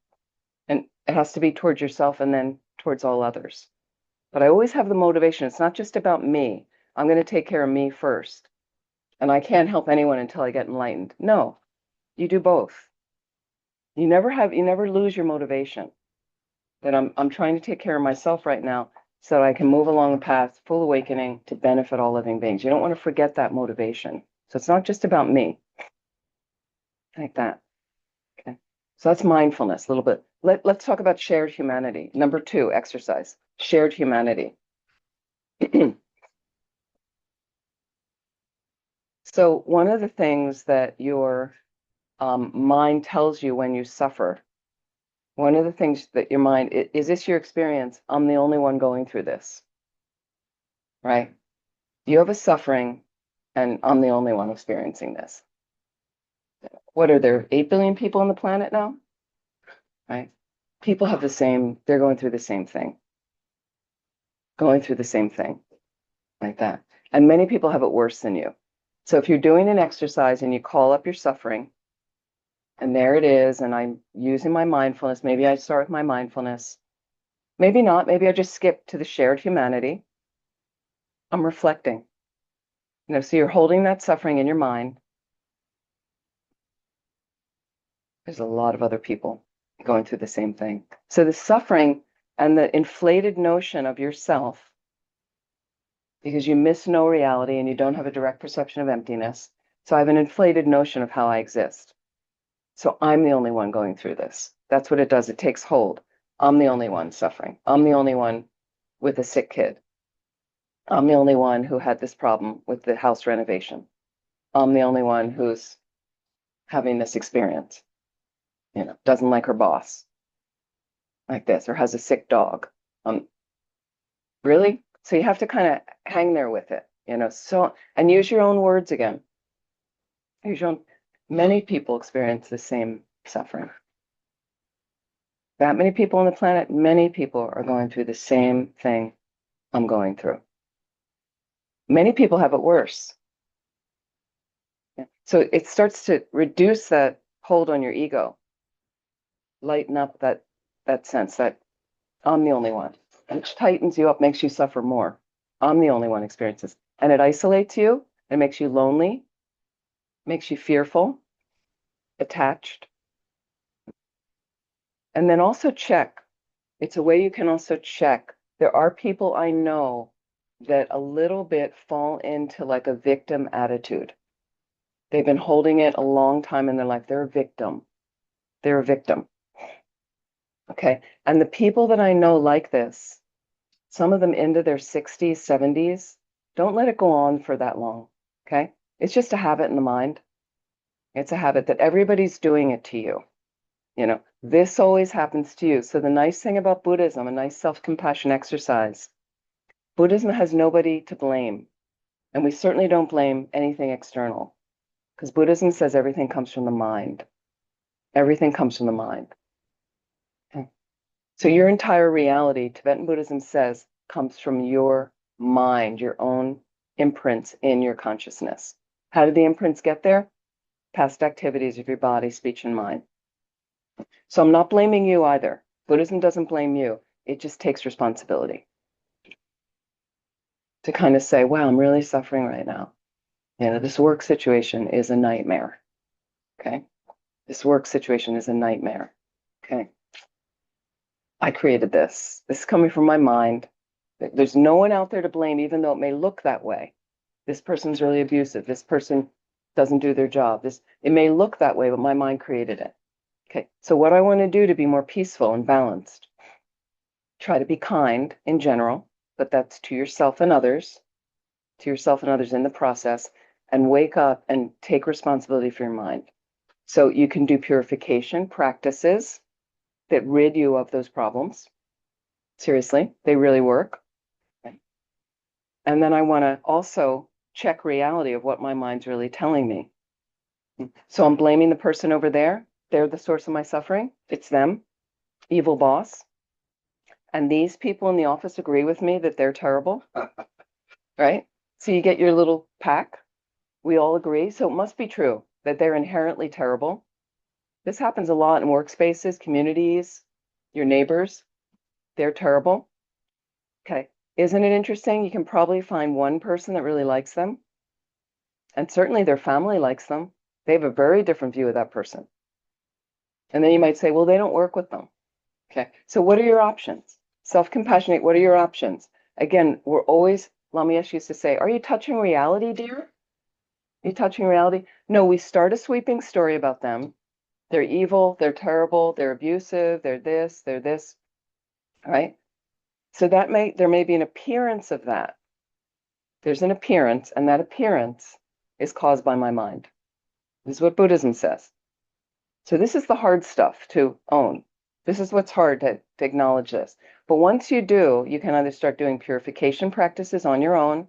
Speaker 1: and it has to be towards yourself and then towards all others. But I always have the motivation. It's not just about me. I'm going to take care of me first. And I can't help anyone until I get enlightened. No, you do both. You never lose your motivation. That I'm trying to take care of myself right now so I can move along the path, full awakening to benefit all living beings. You don't want to forget that motivation. So it's not just about me. Like that. Okay. So that's mindfulness a little bit. Let's talk about shared humanity. Number 2, exercise. Shared humanity. So one of the things that your mind tells you when you suffer, one of the things that your mind, is this your experience? I'm the only one going through this, right? You have a suffering and I'm the only one experiencing this. What are there, 8 billion people on the planet now? Right? People have they're going through the same thing. Going through the same thing like that. And many people have it worse than you. So if you're doing an exercise and you call up your suffering, and there it is, and I'm using my mindfulness, maybe I start with my mindfulness, maybe not, maybe I just skip to the shared humanity. I'm reflecting. So you're holding that suffering in your mind. There's a lot of other people going through the same thing. So the suffering and the inflated notion of yourself, because you miss no reality and you don't have a direct perception of emptiness. So I have an inflated notion of how I exist. So I'm the only one going through this. That's what it does. It takes hold. I'm the only one suffering. I'm the only one with a sick kid. I'm the only one who had this problem with the house renovation. I'm the only one who's having this experience, doesn't like her boss like this, or has a sick dog. Really? So you have to kind of hang there with it, so, and use your own words again. Use your own. Many people experience the same suffering. That many people on the planet, many people are going through the same thing I'm going through. Many people have it worse. Yeah. So it starts to reduce that hold on your ego, lighten up that sense that I'm the only one, which tightens you up, makes you suffer more. I'm the only one experiences, and it isolates you, and makes you lonely, makes you fearful, attached. And then also check. It's a way you can also check. There are people I know that a little bit fall into like a victim attitude. They've been holding it a long time in their life. They're a victim. They're a victim. Okay. And the people that I know like this, some of them into their 60s, 70s, don't let it go on for that long. Okay. It's just a habit in the mind. It's a habit that everybody's doing it to you. This always happens to you. So the nice thing about Buddhism, a nice self-compassion exercise, Buddhism has nobody to blame. And we certainly don't blame anything external, because Buddhism says everything comes from the mind. Everything comes from the mind. Okay. So your entire reality, Tibetan Buddhism says, comes from your mind, your own imprints in your consciousness. How did the imprints get there? Past activities of your body, speech, and mind. So I'm not blaming you either. Buddhism doesn't blame you. It just takes responsibility to kind of say, wow, I'm really suffering right now. This work situation is a nightmare. Okay. This work situation is a nightmare. Okay. I created this. This is coming from my mind. There's no one out there to blame, even though it may look that way. This person's really abusive. This person doesn't do their job. It may look that way, but my mind created it. Okay. So what I want to do to be more peaceful and balanced, try to be kind in general, but that's to yourself and others, in the process, and wake up and take responsibility for your mind. So you can do purification practices that rid you of those problems. Seriously, they really work. Okay. And then I want to also check reality of what my mind's really telling me. So I'm blaming the person over there. They're the source of my suffering. It's them, evil boss. And these people in the office agree with me that they're terrible, right? So you get your little pack. We all agree. So it must be true that they're inherently terrible. This happens a lot in workspaces, communities, your neighbors. They're terrible. Okay. Isn't it interesting? You can probably find one person that really likes them. And certainly their family likes them. They have a very different view of that person. And then you might say, well, they don't work with them. Okay. So what are your options? Self-compassionate, what are your options? Again, we're always, Lama Yeshe used to say, are you touching reality, dear? Are you touching reality? No, we start a sweeping story about them. They're evil, they're terrible, they're abusive, they're this, all right? So there may be an appearance of that. There's an appearance, and that appearance is caused by my mind. This is what Buddhism says. So this is the hard stuff to own. This is what's hard to acknowledge this. But once you do, you can either start doing purification practices on your own,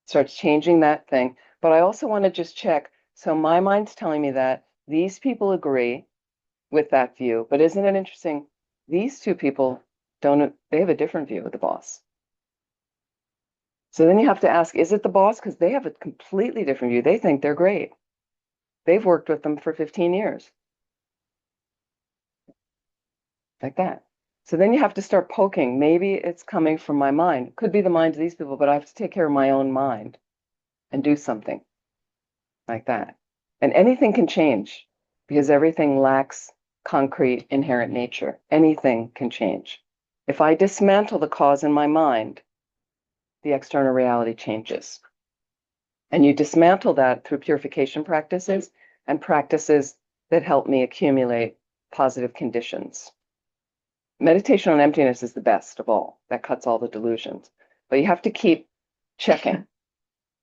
Speaker 1: starts changing that thing. But I also want to just check. So my mind's telling me that these people agree with that view. But isn't it interesting? These two people they have a different view of the boss. So then you have to ask, is it the boss? Because they have a completely different view. They think they're great. They've worked with them for 15 years. Like that. So then you have to start poking. Maybe it's coming from my mind. It could be the minds of these people, but I have to take care of my own mind and do something like that. And anything can change because everything lacks concrete inherent nature. Anything can change. If I dismantle the cause in my mind, the external reality changes. And you dismantle that through purification practices and practices that help me accumulate positive conditions. Meditation on emptiness is the best of all. That cuts all the delusions. But you have to keep checking.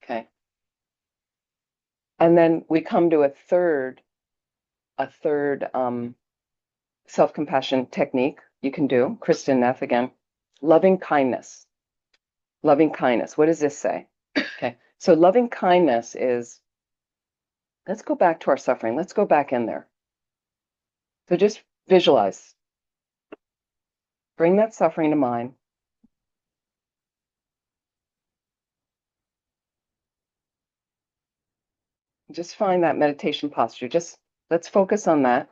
Speaker 1: Okay. And then we come to a third self-compassion technique you can do. Kristen Neff again. Loving kindness. Loving kindness. What does this say? Okay. So loving kindness is, let's go back to our suffering. Let's go back in there. So just visualize. Bring that suffering to mind. Just find that meditation posture. Just let's focus on that.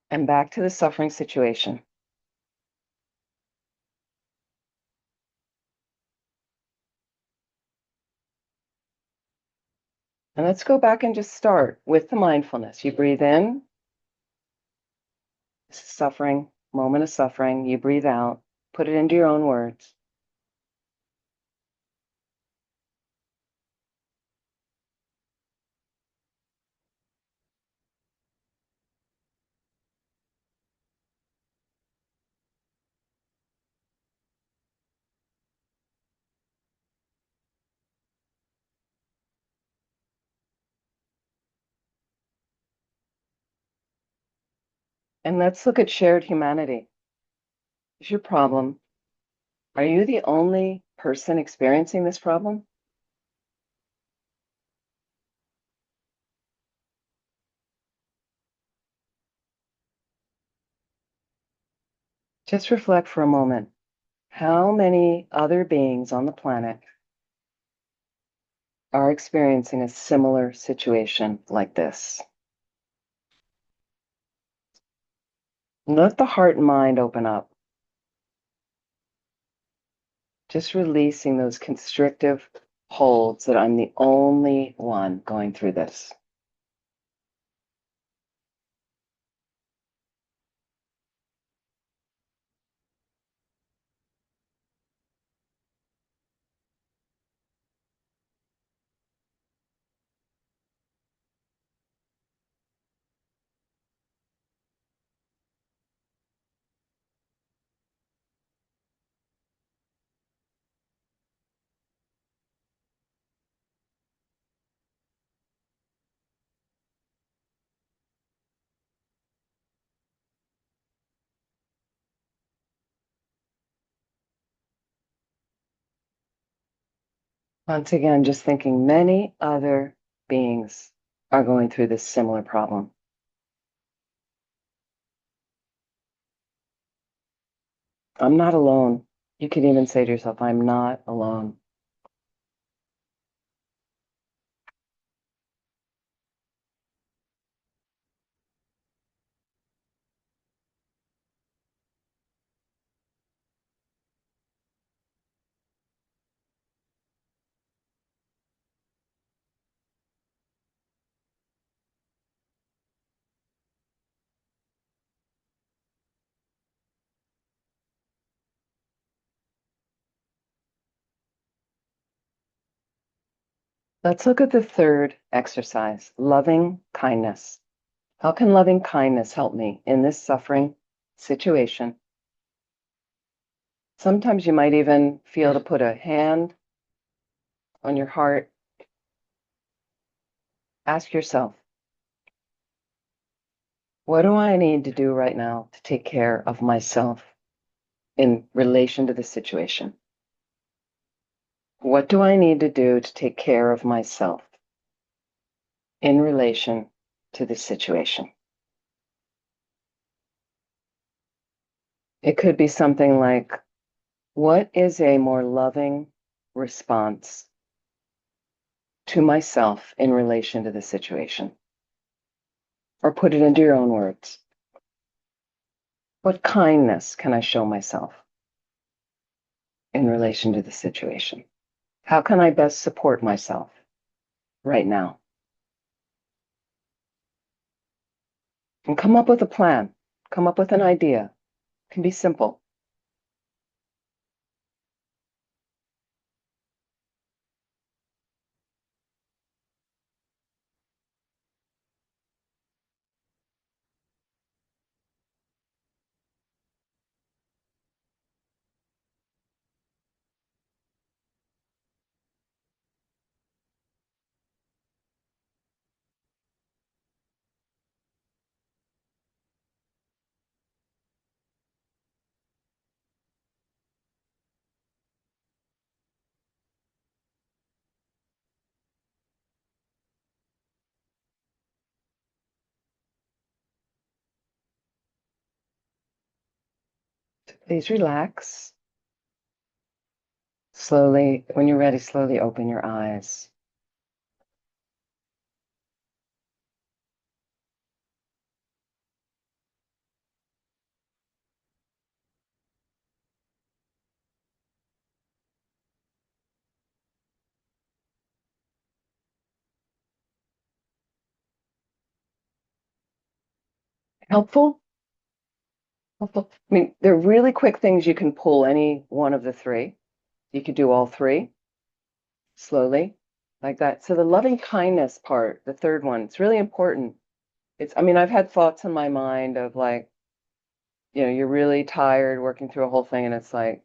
Speaker 1: And back to the suffering situation. And let's go back and just start with the mindfulness. You breathe in, suffering, moment of suffering. You breathe out, put it into your own words. And let's look at shared humanity. Is your problem? Are you the only person experiencing this problem? Just reflect for a moment. How many other beings on the planet are experiencing a similar situation like this? Let the heart and mind open up. Just releasing those constrictive holds that I'm the only one going through this. Once again, just thinking many other beings are going through this similar problem. I'm not alone. You can even say to yourself, I'm not alone. Let's look at the third exercise, loving kindness. How can loving kindness help me in this suffering situation? Sometimes you might even feel to put a hand on your heart. Ask yourself, what do I need to do right now to take care of myself in relation to the situation? What do I need to do to take care of myself in relation to the situation? It could be something like, what is a more loving response to myself in relation to the situation? Or put it into your own words. What kindness can I show myself in relation to the situation? How can I best support myself right now? And come up with a plan. Come up with an idea. It can be simple. Please relax. Slowly, when you're ready, slowly open your eyes. Helpful? Helpful. I mean, they're really quick things you can pull any one of the three. You could do all three slowly, like that. So the loving kindness part, the third one, it's really important. I mean, I've had thoughts in my mind of like, you're really tired working through a whole thing, and it's like,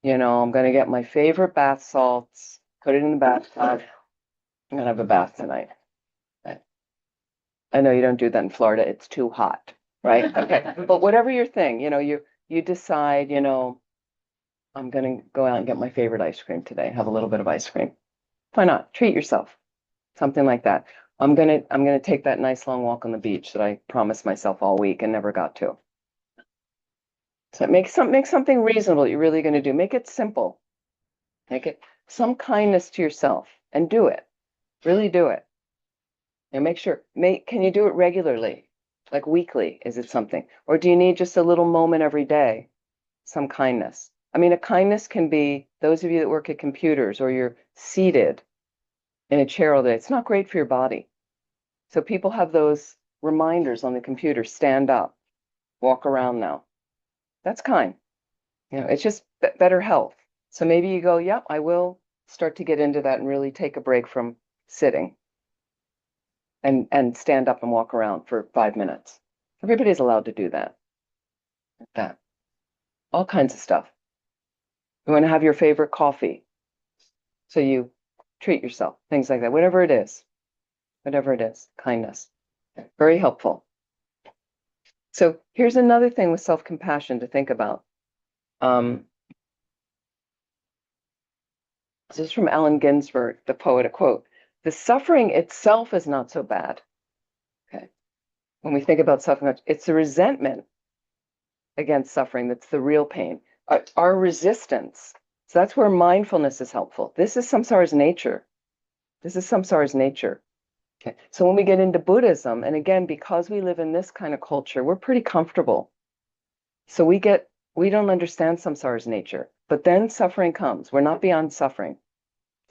Speaker 1: I'm going to get my favorite bath salts, put it in the bathtub. I'm going to have a bath tonight. I know you don't do that in Florida. It's too hot, right? Okay. But whatever your thing, you decide, I'm going to go out and get my favorite ice cream today, have a little bit of ice cream. Why not? Treat yourself. Something like that. I'm going to take that nice long walk on the beach that I promised myself all week and never got to. So make something reasonable that you're really going to do. Make it simple. Make it some kindness to yourself and do it. Really do it. And make sure, can you do it regularly? Like weekly? Is it something? Or do you need just a little moment every day? Some kindness. I mean, a kindness can be those of you that work at computers or you're seated in a chair all day. It's not great for your body. So people have those reminders on the computer, stand up, walk around now. That's kind. It's just better health. So maybe you go, yep, I will start to get into that and really take a break from sitting and stand up and walk around for 5 minutes. Everybody's allowed to do that. Like that. All kinds of stuff. You want to have your favorite coffee. So you treat yourself, things like that. Whatever it is, kindness. Very helpful. So here's another thing with self-compassion to think about. This is from Allen Ginsberg, the poet, a quote: "The suffering itself is not so bad." Okay. When we think about suffering, it's the resentment against suffering that's the real pain. Our resistance. So that's where mindfulness is helpful. This is samsara's nature. Okay. So when we get into Buddhism, and again, because we live in this kind of culture, we're pretty comfortable. So we don't understand samsara's nature, but then suffering comes. We're not beyond suffering.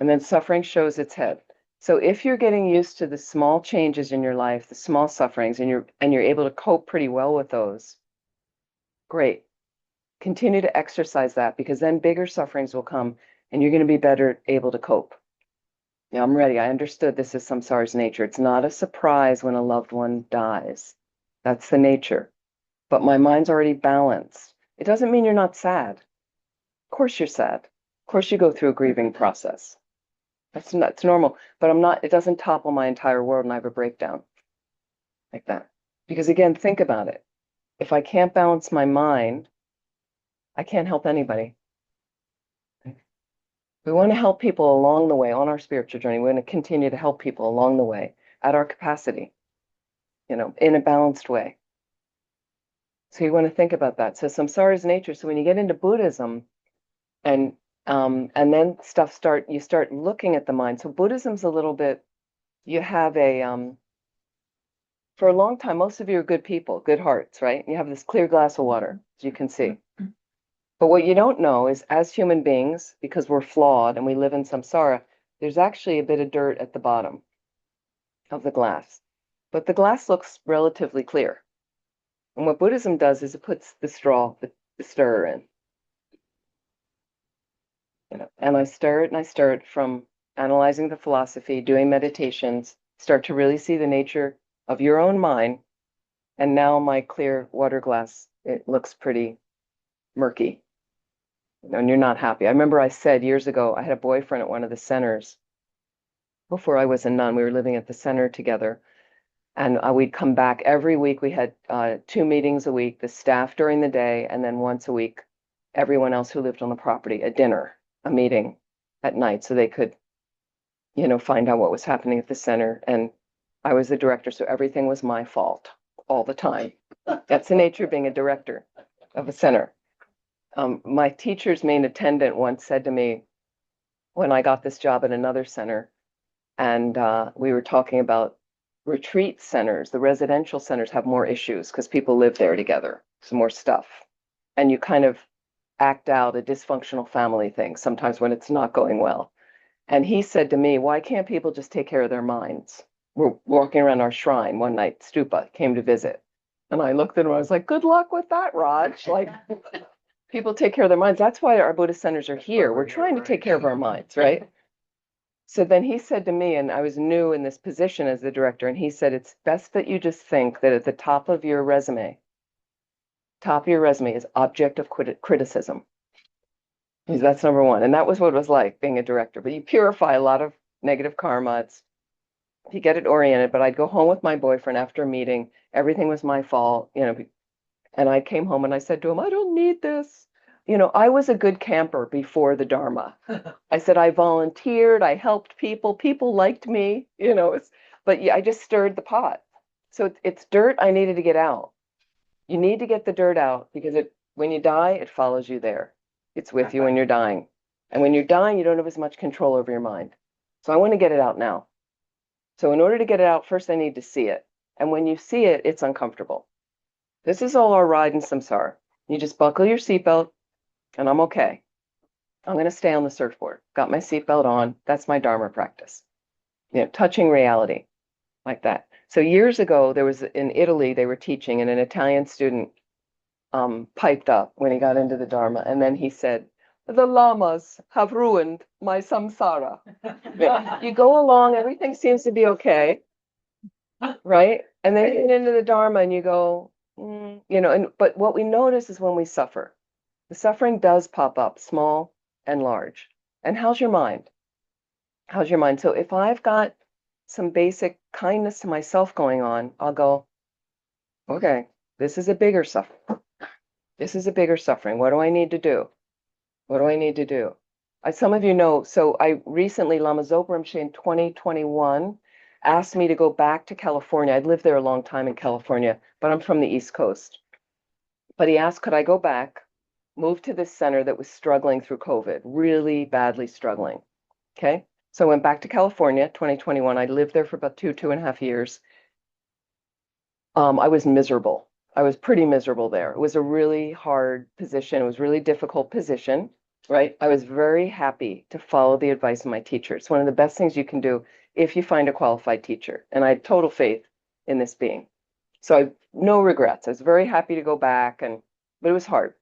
Speaker 1: And then suffering shows its head. So if you're getting used to the small changes in your life, the small sufferings, and you're able to cope pretty well with those, great. Continue to exercise that, because then bigger sufferings will come and you're going to be better able to cope. I'm ready. I understood this is samsara's nature. It's not a surprise when a loved one dies. That's the nature. But my mind's already balanced. It doesn't mean you're not sad. Of course you're sad. Of course you go through a grieving process. That's normal. But it doesn't topple my entire world and I have a breakdown like that. Because again, think about it. If I can't balance my mind, I can't help anybody. We want to help people along the way on our spiritual journey. We want to continue to help people along the way at our capacity, in a balanced way. So you want to think about that. So samsara's nature. So when you get into Buddhism and then you start looking at the mind. So Buddhism's a little bit, you have for a long time, most of you are good people, good hearts, right? You have this clear glass of water, as you can see. But what you don't know is, as human beings, because we're flawed and we live in samsara, there's actually a bit of dirt at the bottom of the glass. But the glass looks relatively clear. And what Buddhism does is it puts the stir in. And I stir it from analyzing the philosophy, doing meditations, start to really see the nature of your own mind. And now my clear water glass, it looks pretty murky. And you're not happy. I remember I said years ago, I had a boyfriend at one of the centers. Before I was a nun, we were living at the center together. And we'd come back every week. We had 2 meetings a week, the staff during the day, and then once a week, everyone else who lived on the property, a dinner, a meeting at night, so they could, find out what was happening at the center. And I was the director, so everything was my fault all the time. That's the nature of being a director of a center. My teacher's main attendant once said to me when I got this job at another center, and we were talking about retreat centers, the residential centers have more issues because people live there together, some more stuff. And you kind of act out a dysfunctional family thing sometimes when it's not going well. And he said to me, why can't people just take care of their minds? We're walking around our shrine one night, Stupa came to visit. And I looked at him, I was like, good luck with that, Raj. Like, people take care of their minds. That's why our Buddhist centers are here. We're trying to take care of our minds, right? So then he said to me, and I was new in this position as the director, and he said, it's best that you just think that at the top of your resume is object of criticism. That's number one. And that was what it was like being a director. But you purify a lot of negative karma. You get it oriented. But I'd go home with my boyfriend after a meeting. Everything was my fault, and I came home and I said to him, I don't need this. I was a good camper before the Dharma. I said, I volunteered, I helped people liked me, but yeah, I just stirred the pot. So it's dirt I needed to get out. You need to get the dirt out because when you die, it follows you there. It's with you when you're dying. And when you're dying, you don't have as much control over your mind. So I want to get it out now. So in order to get it out, first I need to see it. And when you see it, it's uncomfortable. This is all our ride in samsara. You just buckle your seatbelt and I'm okay. I'm going to stay on the surfboard. Got my seatbelt on. That's my Dharma practice. Touching reality like that. So years ago, there was in Italy, they were teaching and an Italian student piped up when he got into the Dharma. And then he said, the lamas have ruined my samsara. You go along, everything seems to be okay, right? And then you get into the Dharma and you go, but what we notice is when we suffer, the suffering does pop up, small and large. And how's your mind? How's your mind? So if I've got some basic kindness to myself going on, I'll go, okay, this is a bigger suffering. This is a bigger suffering. What do I need to do? What do I need to do? Some of you know, so I recently, Lama Zopa Rinpoche in 2021, asked me to go back to California. I'd lived there a long time in California, but I'm from the East Coast. But he asked, could I go back, move to this center that was struggling through COVID, really badly struggling. Okay. So I went back to California, 2021. I lived there for about 2.5 years. I was miserable. I was pretty miserable there. It was a really hard position. It was a really difficult position, right? I was very happy to follow the advice of my teacher. It's one of the best things you can do if you find a qualified teacher. And I had total faith in this being. So I no regrets. I was very happy to go back, but it was hard.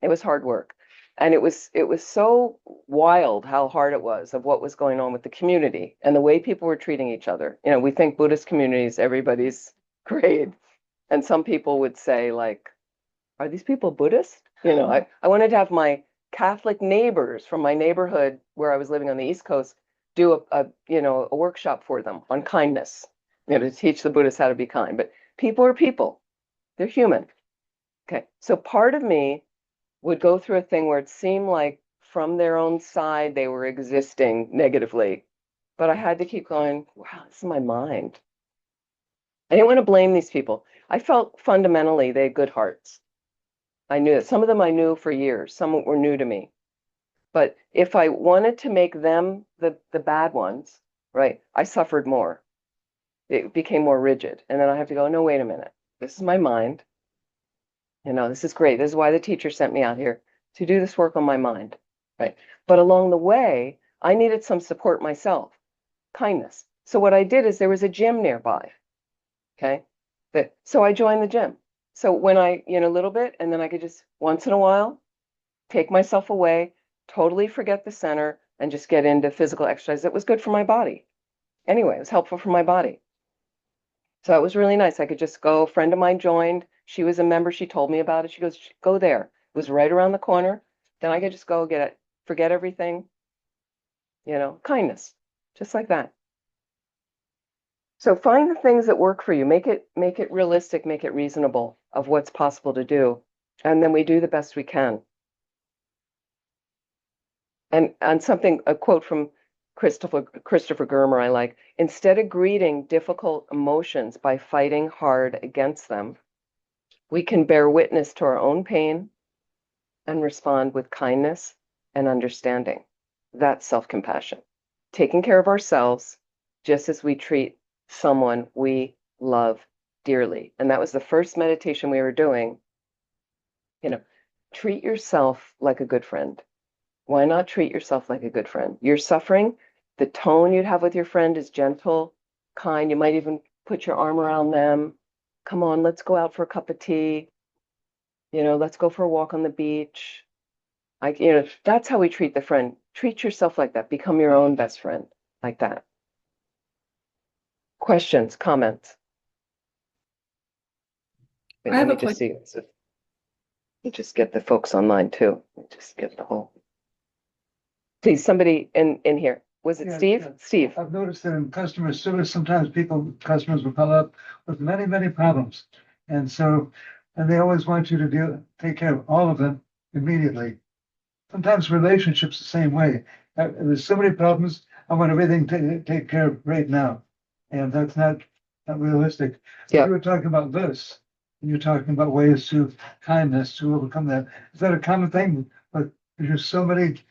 Speaker 1: It was hard work. And it was so wild how hard it was of what was going on with the community and the way people were treating each other. We think Buddhist communities, everybody's great. And some people would say, like, are these people Buddhist? I wanted to have my Catholic neighbors from my neighborhood where I was living on the East Coast do a workshop for them on kindness, to teach the Buddhists how to be kind. But people are people. They're human. Okay. So part of me would go through a thing where it seemed like from their own side, they were existing negatively. But I had to keep going, wow, this is my mind. I didn't want to blame these people. I felt fundamentally they had good hearts. I knew that. Some of them I knew for years. Some were new to me. But if I wanted to make them the bad ones, right, I suffered more. It became more rigid. And then I have to go, no, wait a minute. This is my mind. This is great. This is why the teacher sent me out here to do this work on my mind, right? But along the way, I needed some support myself, kindness. So what I did is there was a gym nearby, okay? So I joined the gym. So when a little bit, and then I could just once in a while take myself away, totally forget the center, and just get into physical exercise that was good for my body. Anyway, it was helpful for my body. So it was really nice. I could just go. A friend of mine joined. She was a member. She told me about it. She goes, go there. It was right around the corner. Then I could just go get it, forget everything. Kindness, just like that. So find the things that work for you. Make it realistic, make it reasonable of what's possible to do. And then we do the best we can. And a quote from Christopher Germer I like, instead of greeting difficult emotions by fighting hard against them, we can bear witness to our own pain, and respond with kindness and understanding. That's self-compassion. Taking care of ourselves just as we treat someone we love dearly. And that was the first meditation we were doing. Treat yourself like a good friend. Why not treat yourself like a good friend? You're suffering. The tone you'd have with your friend is gentle, kind. You might even put your arm around them. Come on, let's go out for a cup of tea. Let's go for a walk on the beach. That's how we treat the friend. Treat yourself like that. Become your own best friend like that. Questions, comments? Wait,
Speaker 7: I have
Speaker 1: let
Speaker 7: a
Speaker 1: me just see. Let me just get the folks online too. Let me just get the whole. Please, somebody in here. Was it
Speaker 8: Yeah,
Speaker 1: Steve?
Speaker 8: yeah.
Speaker 1: Steve.
Speaker 8: I've noticed that in customer service, sometimes customers will call up with many, many problems. And they always want you to take care of all of them immediately. Sometimes relationships the same way. There's so many problems, I want everything to take care of right now. And that's not realistic.
Speaker 1: Yeah.
Speaker 8: You were talking about this, and you're talking about ways to kindness to overcome that. Is that a common thing? But there's so many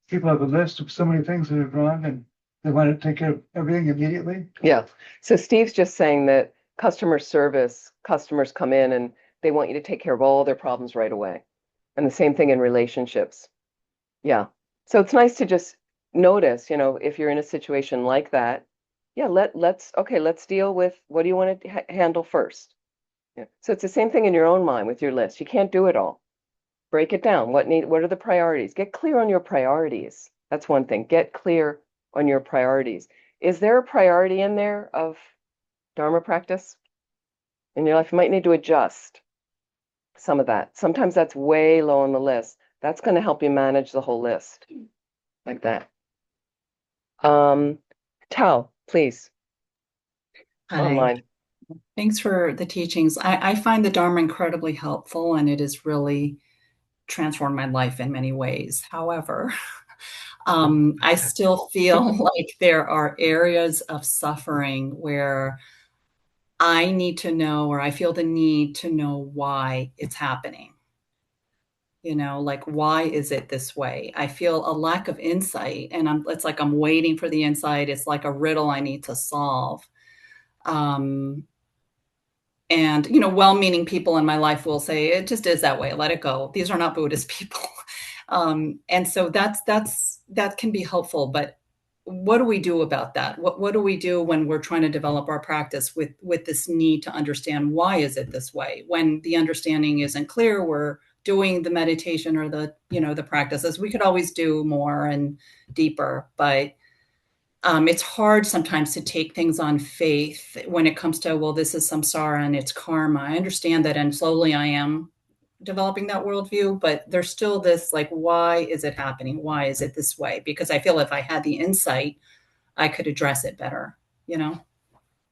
Speaker 8: people have a list of so many things that are wrong and they want to take care of everything immediately.
Speaker 1: Yeah. So Steve's just saying that customer service, customers come in and they want you to take care of all their problems right away. And the same thing in relationships. Yeah. So it's nice to just notice, if you're in a situation like that, yeah, let's deal with what do you want to handle first? Yeah. So it's the same thing in your own mind with your list. You can't do it all. Break it down. What are the priorities? Get clear on your priorities. That's one thing. Get clear on your priorities. Is there a priority in there of Dharma practice in your life? You might need to adjust some of that. Sometimes that's way low on the list. That's going to help you manage the whole list like that. Tal, please.
Speaker 7: Hi.
Speaker 1: Online.
Speaker 7: Thanks for the teachings. I find the Dharma incredibly helpful, and it has really transformed my life in many ways. However, I still feel like there are areas of suffering where I need to know, or I feel the need to know why it's happening. Like, why is it this way? I feel a lack of insight, and it's like I'm waiting for the insight. It's like a riddle I need to solve. And well-meaning people in my life will say it just is that way, let it go, these are not Buddhist people. And so that can be helpful, but what do we do about that? What do we do when we're trying to develop our practice with this need to understand why is it this way? When the understanding isn't clear, we're doing the meditation or the practices. We could always do more and deeper, but it's hard sometimes to take things on faith when it comes to, well, this is samsara and it's karma. I understand that, and slowly I am developing that worldview, but there's still this, like, why is it happening? Why is it this way? Because I feel if I had the insight, I could address it better,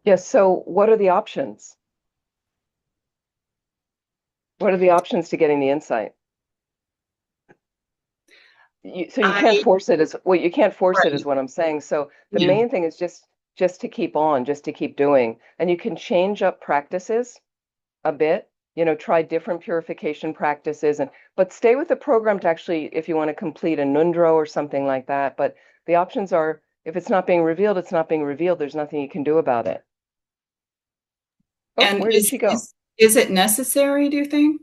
Speaker 1: Yes. So what are the options? What are the options to getting the insight? You can't force it you can't force it is what I'm saying. So the main thing is just to keep on, just to keep doing. And you can change up practices a bit, try different purification practices but stay with the program to actually, if you want to complete a nundro or something like that. But the options are, if it's not being revealed, it's not being revealed. There's nothing you can do about it. Oh,
Speaker 7: and
Speaker 1: where did she go?
Speaker 7: Is it necessary, do you think?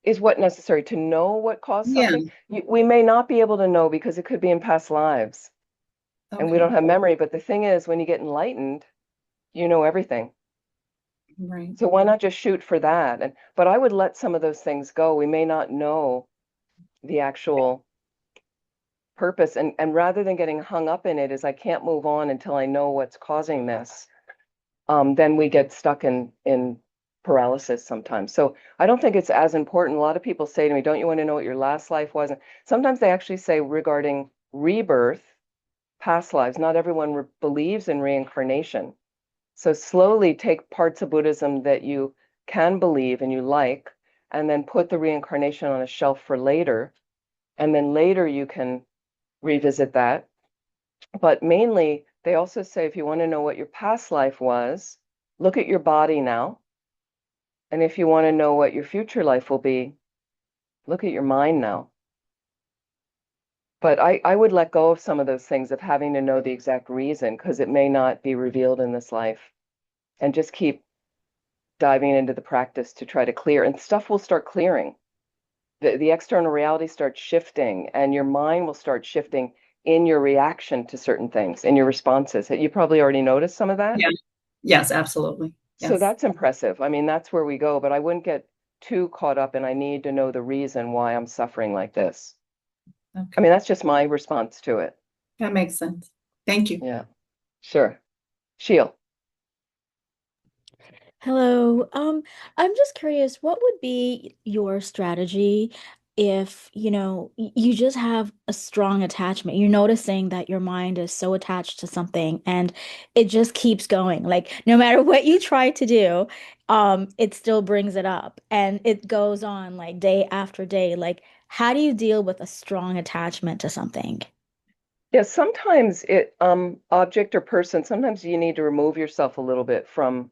Speaker 1: Is what necessary to know what caused
Speaker 7: Yeah.
Speaker 1: something? We may not be able to know because it could be in past lives and we don't have memory. But the thing is, when you get enlightened, you know everything.
Speaker 7: Right.
Speaker 1: So why not just shoot for that? But I would let some of those things go. We may not know the actual purpose. And rather than getting hung up in it, is I can't move on until I know what's causing this. Then we get stuck in paralysis sometimes. So I don't think it's as important. A lot of people say to me, don't you want to know what your last life was? And sometimes they actually say regarding rebirth, past lives, not everyone believes in reincarnation. So slowly take parts of Buddhism that you can believe and you like, and then put the reincarnation on a shelf for later. And then later you can revisit that. But mainly, they also say if you want to know what your past life was, look at your body now. And if you want to know what your future life will be, Look at your mind now. But I would let go of some of those things of having to know the exact reason because it may not be revealed in this life, and just keep diving into the practice to try to clear, and stuff will start clearing. The external reality starts shifting, and your mind will start shifting in your reaction to certain things, in your responses. You probably already noticed some of that.
Speaker 7: Yeah. Yes, absolutely.
Speaker 1: So
Speaker 7: Yes.
Speaker 1: that's impressive. I mean, that's where we go, but I wouldn't get too caught up in I need to know the reason why I'm suffering like this. I
Speaker 7: Okay.
Speaker 1: mean, that's just my response to it.
Speaker 7: That makes sense. Thank you.
Speaker 1: Yeah, sure. Sheil.
Speaker 9: Hello. I'm just curious, what would be your strategy if, you just have a strong attachment? You're noticing that your mind is so attached to something and it just keeps going. Like no matter what you try to do, it still brings it up and it goes on like day after day. Like, how do you deal with a strong attachment to something?
Speaker 1: Yeah, sometimes object or person, sometimes you need to remove yourself a little bit from,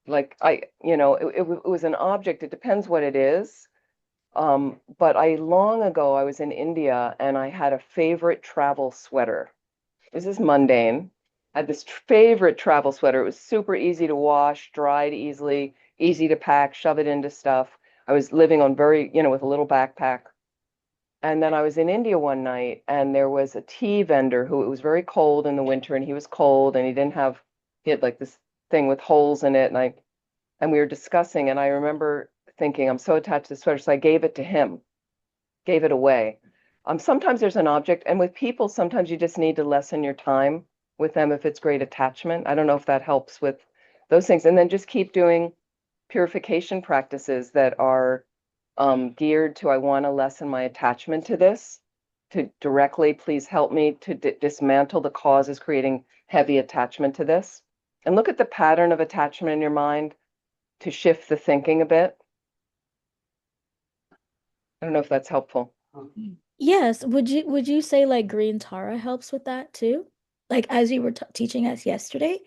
Speaker 1: like, it was an object. It depends what it is. But long ago, I was in India and I had a favorite travel sweater. This is mundane. I had this favorite travel sweater. It was super easy to wash, dried easily, easy to pack, shove it into stuff. I was living on with a little backpack. And then I was in India one night and there was a tea vendor who, it was very cold in the winter and he was cold and he had like this thing with holes in it. And we were discussing, and I remember thinking, I'm so attached to the sweater. So I gave it to him, gave it away. Sometimes there's an object, and with people, sometimes you just need to lessen your time with them if it's great attachment. I don't know if that helps with those things. And then just keep doing purification practices that are geared to, I want to lessen my attachment to this, to directly, please help me to dismantle the causes creating heavy attachment to this. And look at the pattern of attachment in your mind to shift the thinking a bit. I don't know if that's helpful.
Speaker 9: Yes, would you say like green Tara helps with that too? Like as you were t teaching us yesterday?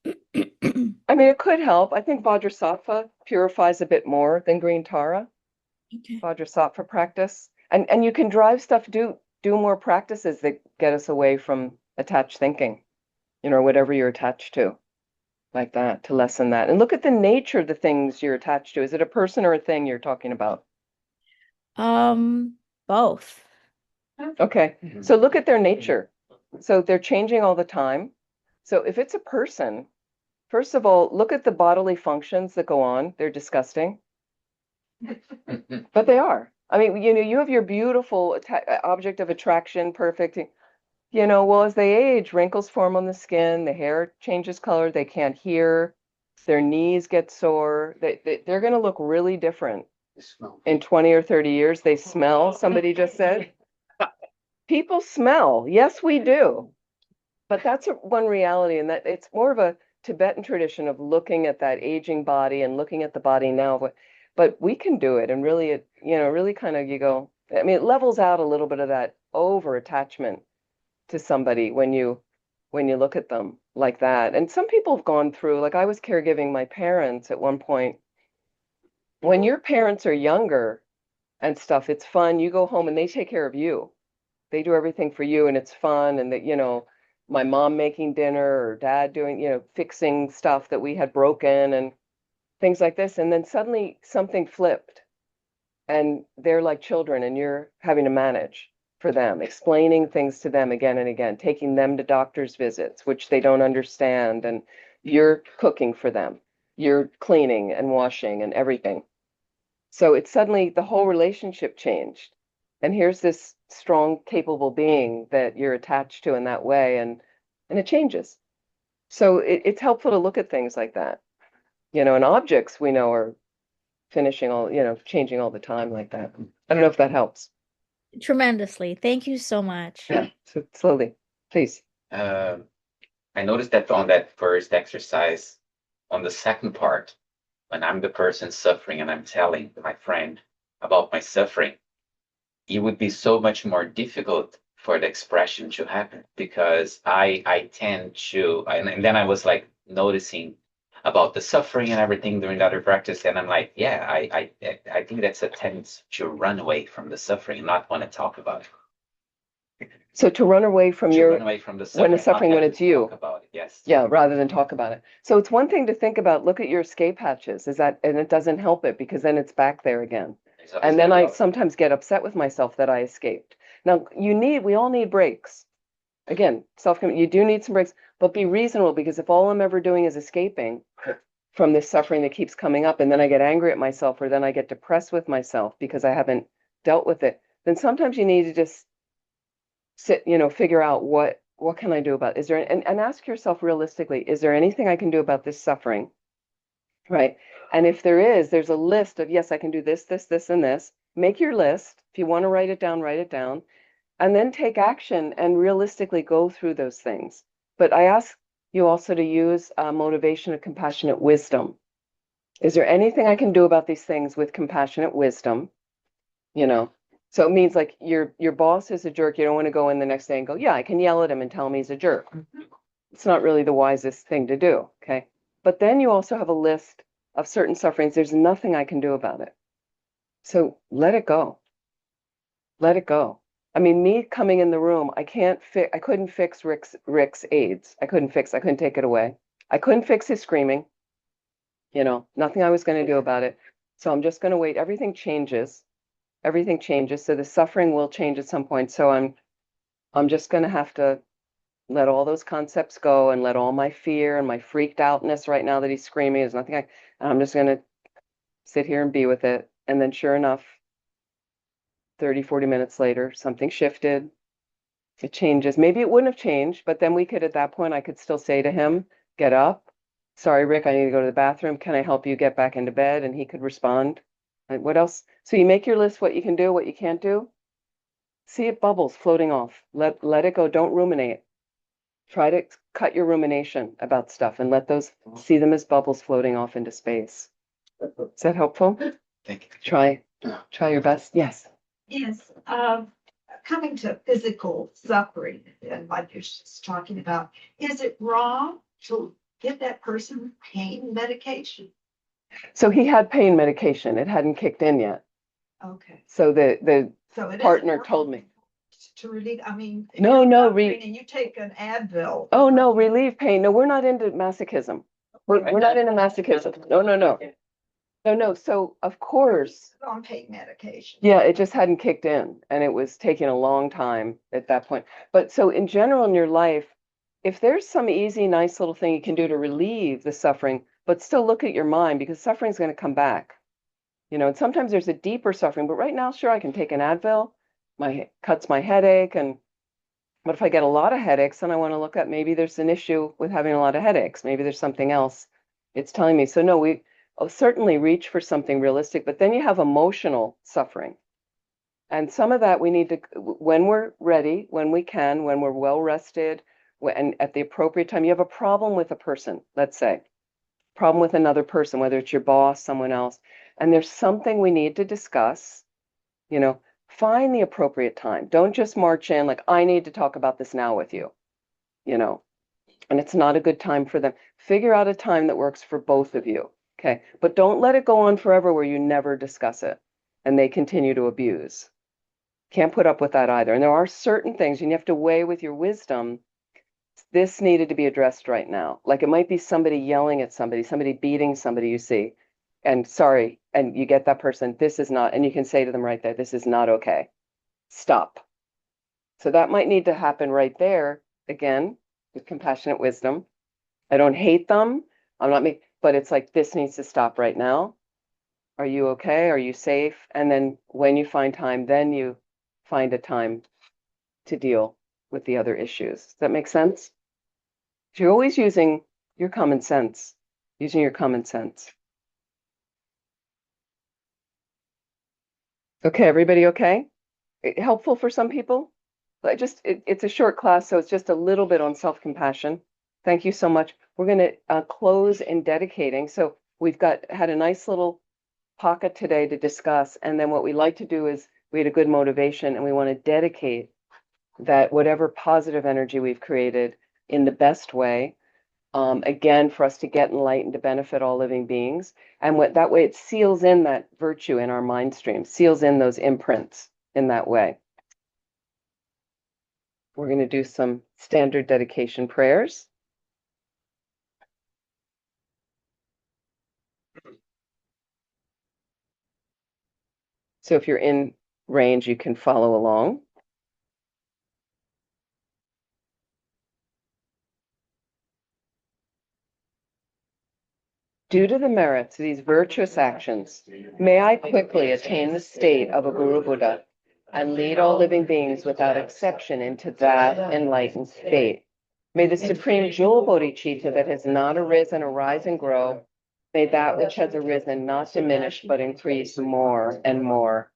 Speaker 1: I mean, it could help. I think Vajrasattva purifies a bit more than green Tara.
Speaker 9: Okay.
Speaker 1: Vajrasattva practice. And you can drive stuff, do more practices that get us away from attached thinking, whatever you're attached to, like that, to lessen that. And look at the nature of the things you're attached to. Is it a person or a thing you're talking about?
Speaker 9: Both.
Speaker 1: Okay, so look at their nature. So they're changing all the time. So if it's a person, first of all, look at the bodily functions that go on. They're disgusting, but they are. I mean, you have your beautiful object of attraction, perfect. Well, as they age, wrinkles form on the skin, the hair changes color, they can't hear, their knees get sore. They're going to look really different in 20 or 30 years. They smell, somebody just said. People smell. Yes, we do. But that's one reality, and that it's more of a Tibetan tradition of looking at that aging body and looking at the body now. But we can do it, and really, really kind of you go. I mean, it levels out a little bit of that over attachment to somebody when you look at them like that. And some people have gone through, like I was caregiving my parents at one point. When your parents are younger and stuff, it's fun. You go home and they take care of you. They do everything for you and it's fun. And that, my mom making dinner or dad doing, fixing stuff that we had broken and things like this. And then suddenly something flipped and they're like children and you're having to manage for them, explaining things to them again and again, taking them to doctor's visits, which they don't understand. And you're cooking for them, you're cleaning and washing and everything. So it's suddenly the whole relationship changed. And here's this strong, capable being that you're attached to in that way, and it changes. So it's helpful to look at things like that. And objects we know are finishing all, changing all the time like that. I don't know if that helps.
Speaker 9: Tremendously. Thank you so much.
Speaker 1: Yeah, so slowly, please.
Speaker 5: I noticed that on that first exercise, on the second part, when I'm the person suffering and I'm telling my friend about my suffering, it would be so much more difficult for the expression to happen because I tend to, and then I was like noticing about the suffering and everything during the other practice. And I'm like, yeah, I think that's a tendency to run away from the suffering and not want to talk about it.
Speaker 1: So to run away from
Speaker 5: To
Speaker 1: your,
Speaker 5: run away from the
Speaker 1: when the
Speaker 5: not
Speaker 1: suffering, when
Speaker 5: have
Speaker 1: it's
Speaker 5: to
Speaker 1: you.
Speaker 5: talk about it, yes.
Speaker 1: Yeah, rather than talk about it. So it's one thing to think about, look at your escape hatches, is that, and it doesn't help it because then it's back there again. And then I sometimes get upset with myself that I escaped. Now, we all need breaks. Again, you do need some breaks, but be reasonable, because if all I'm ever doing is escaping from this suffering that keeps coming up, and then I get angry at myself, or then I get depressed with myself because I haven't dealt with it, then sometimes you need to just sit, figure out what can I do about, is there, and ask yourself realistically, is there anything I can do about this suffering? Right. And if there is, there's a list of, yes, I can do this, this, this, and this. Make your list. If you want to write it down, write it down, and then take action and realistically go through those things. But I ask you also to use motivation of compassionate wisdom. Is there anything I can do about these things with compassionate wisdom? So it means like your boss is a jerk. You don't want to go in the next day and go, yeah, I can yell at him and tell him he's a jerk. It's not really the wisest thing to do. Okay. But then you also have a list of certain sufferings. There's nothing I can do about it. So let it go. Let it go. I mean, me coming in the room, I couldn't fix Rick's AIDS. I couldn't take it away. I couldn't fix his screaming. Nothing I was going to do about it. So I'm just going to wait. Everything changes. Everything changes. So the suffering will change at some point. So I'm just going to have to let all those concepts go and let all my fear and my freaked outness right now that he's screaming. There's nothing and I'm just going to sit here and be with it. And then sure enough, 30, 40 minutes later, something shifted. It changes. Maybe it wouldn't have changed, but then at that point, I could still say to him, get up. Sorry, Rick, I need to go to the bathroom. Can I help you get back into bed? And he could respond. And what else? So you make your list, what you can do, what you can't do. See it bubbles floating off. Let it go. Don't ruminate. Try to cut your rumination about stuff and see them as bubbles floating off into space. Is that helpful?
Speaker 5: Thank you.
Speaker 1: Try your best. Yes.
Speaker 6: Yes, coming to physical suffering and like you're just talking about, is it wrong to give that person pain medication?
Speaker 1: So he had pain medication. It hadn't kicked in yet.
Speaker 6: Okay.
Speaker 1: So the
Speaker 6: So it
Speaker 1: partner
Speaker 6: isn't
Speaker 1: told me.
Speaker 6: to relieve, I mean. if
Speaker 1: No,
Speaker 6: you're
Speaker 1: no,
Speaker 6: suffering and you take an Advil.
Speaker 1: Oh, no, relieve pain. No, we're not into masochism. We're not into masochism. No, no, no. No, no. So of course,
Speaker 6: On pain medication.
Speaker 1: yeah, it just hadn't kicked in and it was taking a long time at that point. But so in general in your life, if there's some easy, nice little thing you can do to relieve the suffering, but still look at your mind, because suffering is going to come back. And sometimes there's a deeper suffering, but right now, sure, I can take an Advil, cuts my headache. But if I get a lot of headaches, then I want to look at, maybe there's an issue with having a lot of headaches. Maybe there's something else it's telling me. So no, we certainly reach for something realistic, but then you have emotional suffering. And some of that we need to, when we're ready, when we can, when we're well rested, and at the appropriate time. You have a problem with a person, let's say, problem with another person, whether it's your boss, someone else, and there's something we need to discuss, find the appropriate time. Don't just march in like, I need to talk about this now with you, and it's not a good time for them. Figure out a time that works for both of you. Okay. But don't let it go on forever where you never discuss it and they continue to abuse. Can't put up with that either. And there are certain things, and you have to weigh with your wisdom. This needed to be addressed right now. Like it might be somebody yelling at somebody beating somebody you see. And sorry, and you get that person, this is not, and you can say to them right there, this is not okay. Stop. So that might need to happen right there, again, with compassionate wisdom. I don't hate them. I'm not making, but it's like, this needs to stop right now. Are you okay? Are you safe? And then when you find time, then you find a time to deal with the other issues. Does that make sense? You're always using your common sense, Okay, everybody okay? Helpful for some people? It's a short class, so it's just a little bit on self-compassion. Thank you so much. We're going to close in dedicating. So we've had a nice little pocket today to discuss. And then what we like to do is we had a good motivation and we want to dedicate that whatever positive energy we've created in the best way. again, for us to get enlightened to benefit all living beings. And that way it seals in that virtue in our mind stream, seals in those imprints in that way. We're going to do some standard dedication prayers. So if you're in range, you can follow along. Due to the merits of these virtuous actions, may I quickly attain the state of a Guru Buddha and lead all living beings without exception into that enlightened state. May the supreme jewel bodhicitta that has not arisen arise and grow. May that which has arisen not diminish but increase more and more.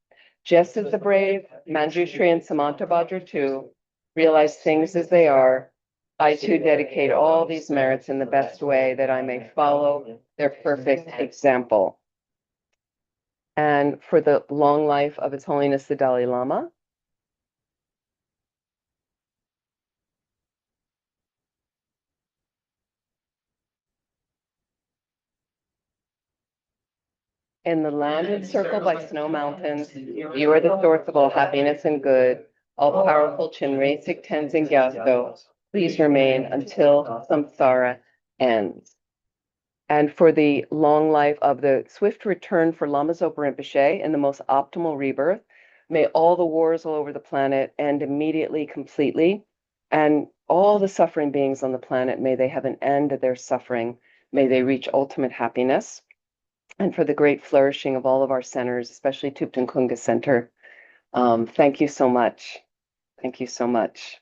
Speaker 1: Just as the brave Manjushri and Samantabhadra too realize things as they are, I too dedicate all these merits in the best way that I may follow their perfect example. And for the long life of His Holiness the Dalai Lama. In the land encircled by snow mountains, you are the source of all happiness and good. All powerful Chinrasik Tenzin Gyatso, please remain until samsara ends. And for the long life of the swift return for Lama Zopa Rinpoche in the most optimal rebirth, may all the wars all over the planet end immediately, completely, and all the suffering beings on the planet, may they have an end of their suffering. May they reach ultimate happiness. And for the great flourishing of all of our centers, especially Thubten Kunga Center. Thank you so much. Thank you so much.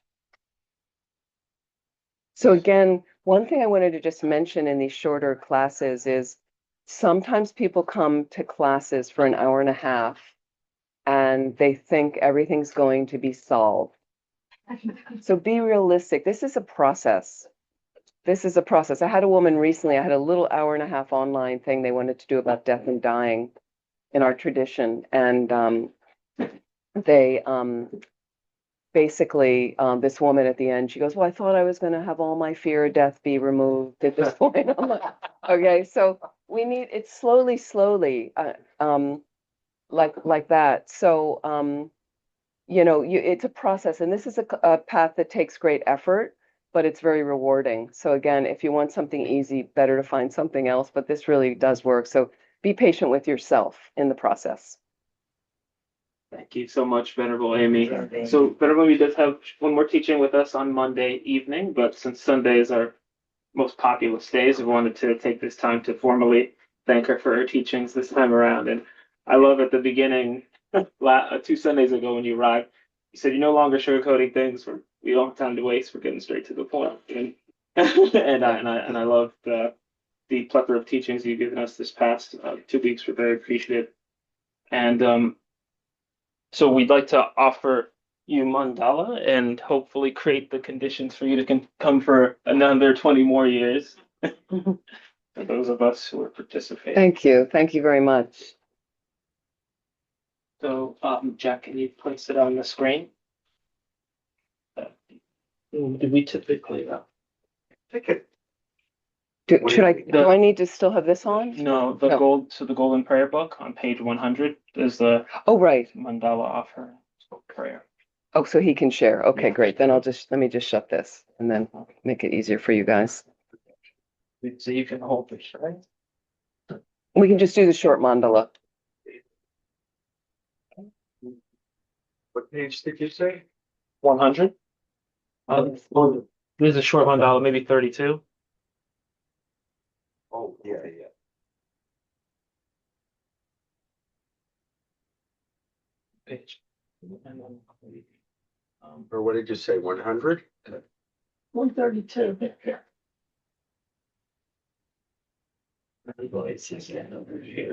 Speaker 1: So again, one thing I wanted to just mention in these shorter classes is sometimes people come to classes for an hour and a half and they think everything's going to be solved. So be realistic. This is a process. This is a process. I had a woman recently, I had a little hour and a half online thing they wanted to do about death and dying in our tradition. And they basically, this woman at the end, she goes, well, I thought I was going to have all my fear of death be removed at this point. I'm like, okay, so we need it slowly, like that. So, you know, it's a process, and this is a path that takes great effort, but it's very rewarding. So again, if you want something easy, better to find something else, but this really does work. So be patient with yourself in the process.
Speaker 3: Thank you so much, Venerable Amy. So Venerable Amy does have one more teaching with us on Monday evening, but since Sunday is our most populous days, we wanted to take this time to formally thank her for her teachings this time around. And I love at the beginning, 2 Sundays ago when you arrived, you said you're no longer sugarcoating things. We don't have time to waste. We're getting straight to the point. And I love the plethora of teachings you've given us this past 2 weeks. We're very appreciative. And so we'd like to offer you mandala and hopefully create the conditions for you to come for another 20 more years. For those of us who are participating.
Speaker 1: Thank you. Thank you very much.
Speaker 3: So, Jack, can you place it on the screen? Do we typically?
Speaker 1: Should do I need to still have this on?
Speaker 3: No, the Golden Prayer Book on page 100 is the
Speaker 1: right
Speaker 3: mandala offer prayer.
Speaker 1: Oh, so he can share. Okay, great. Then let me just shut this and then make it easier for you guys.
Speaker 3: So you can hold this, right?
Speaker 1: We can just do the short mandala.
Speaker 10: What page did you say?
Speaker 3: 100. Well, there's a short mandala, maybe 32.
Speaker 10: Oh, yeah.
Speaker 3: Page.
Speaker 10: Or what did you say, 100?
Speaker 3: 132.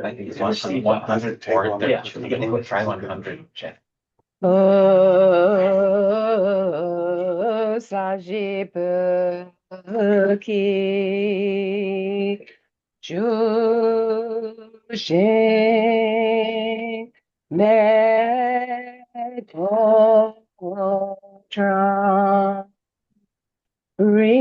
Speaker 5: I think it's 104.
Speaker 3: Yeah.
Speaker 5: Try 100, Jeff.
Speaker 1: Sajipe ki ju me to tra ri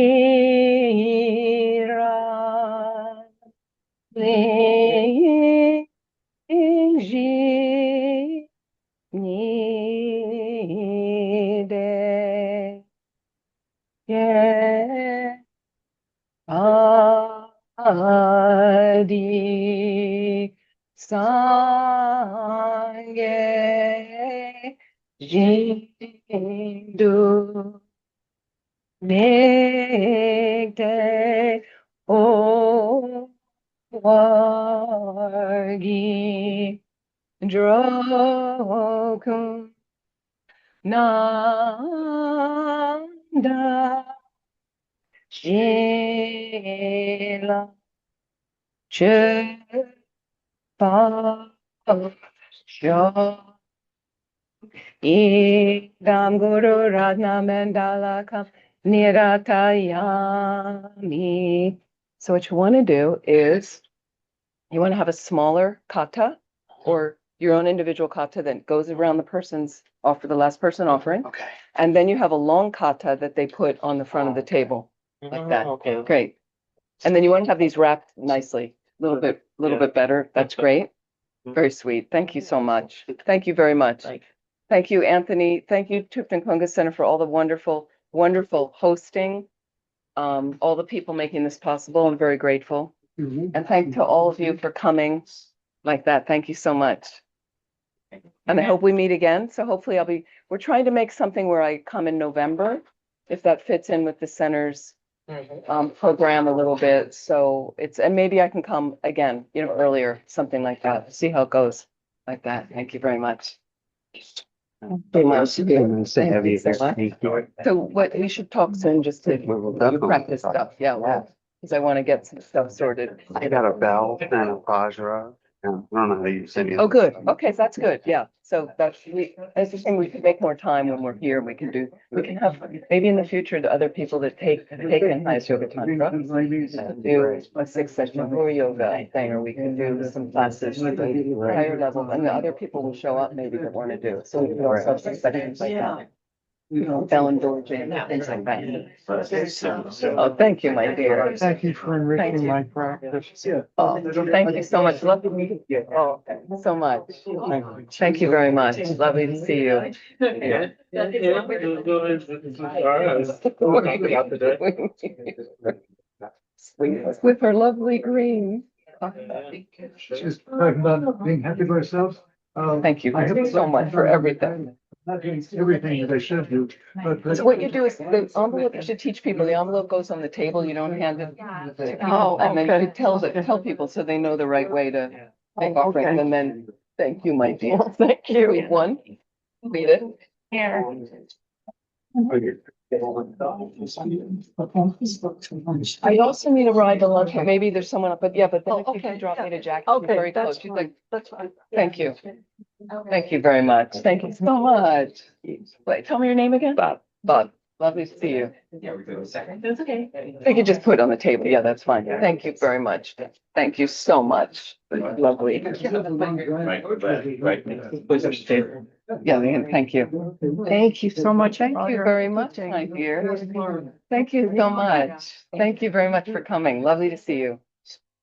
Speaker 1: Adi Sange Jindu Nigde O Wargi Drokum Nanda Shila Chapa Shah Idam Guru Radna Mandala Kam Niratayami. So what you want to do is you want to have a smaller kata or your own individual kata that goes around the person's offer, the last person offering.
Speaker 3: Okay.
Speaker 1: And then you have a long kata that they put on the front of the table like that.
Speaker 3: Okay.
Speaker 1: Great. And then you want to have these wrapped nicely, a little
Speaker 3: Yeah.
Speaker 1: bit better. That's great. Very sweet. Thank you so much. Thank you very much. Thank you, Anthony. Thank you, Thubten Kunga Center, for all the wonderful, wonderful hosting. All the people making this possible. I'm very grateful. And thank to all of you for coming like that. Thank you so much. And I hope we meet again. So hopefully we're trying to make something where I come in November, if that fits in with the center's program a little bit. So and maybe I can come again, earlier, something like that. See how it goes like that. Thank you very much.
Speaker 10: Nice to have you here.
Speaker 1: So what, we should talk soon just to practice stuff. Yeah, because I want to get some stuff sorted.
Speaker 10: I got a bell and a bajra. I don't know how you say it.
Speaker 1: Oh, good. Okay, so that's good. Yeah. So that's the thing. We can make more time when we're here. We can have maybe in the future the other people that take in highest yoga tantra do a 6-session guru yoga thing, or we can do some classes at the higher level, and the other people will show up maybe that want to do it. So we can also have some sessions like that. Ellen George and things like that. Oh, thank you, my dear.
Speaker 8: Thank you for enriching my practice.
Speaker 1: Oh, thank you so much. Lovely to meet you. Oh, so much. Thank you very much. Lovely to see you. Yeah. With her lovely green.
Speaker 8: Just talking about being happy with ourselves.
Speaker 1: Thank you so much for everything.
Speaker 8: Not doing everything that I should do, but.
Speaker 1: So what you do is the envelope, you should teach people, the envelope goes on the table, you don't hand it to people. And then you tell people so they know the right way to make offerings. And then, thank you, my dear. Thank you. Read one. Read it. Here. I also need a ride to lunch, but maybe there's someone up, but then if you can drop me to Jackie, she's very close. She's like, that's fine. Thank you. Thank you very much. Thank you so much. Wait, tell me your name again? Bob. Bob, lovely to see you.
Speaker 5: Yeah, we do a second.
Speaker 1: That's okay. You could just put it on the table. Yeah, that's fine. Thank you very much. Thank you so much. Lovely.
Speaker 2: Right.
Speaker 1: Yeah, thank you. Thank you so much. Thank you very much, my dear. Thank you so much. Thank you very much for coming. Lovely to see you.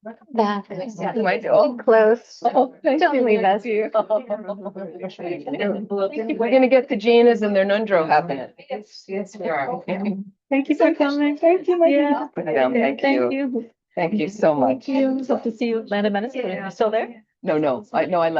Speaker 11: That
Speaker 1: Oh,
Speaker 11: close.
Speaker 1: oh, thank
Speaker 11: Don't
Speaker 1: you.
Speaker 11: leave us.
Speaker 1: We're gonna get the Ginas and their Nundro happening.
Speaker 11: Yes, we are.
Speaker 1: Thank you for coming. Thank you, my dear.
Speaker 11: Yeah.
Speaker 1: Thank you. Thank you so much.
Speaker 11: Thank you. Hope to see you at Atlanta Medicine. Are you still there?
Speaker 1: No, I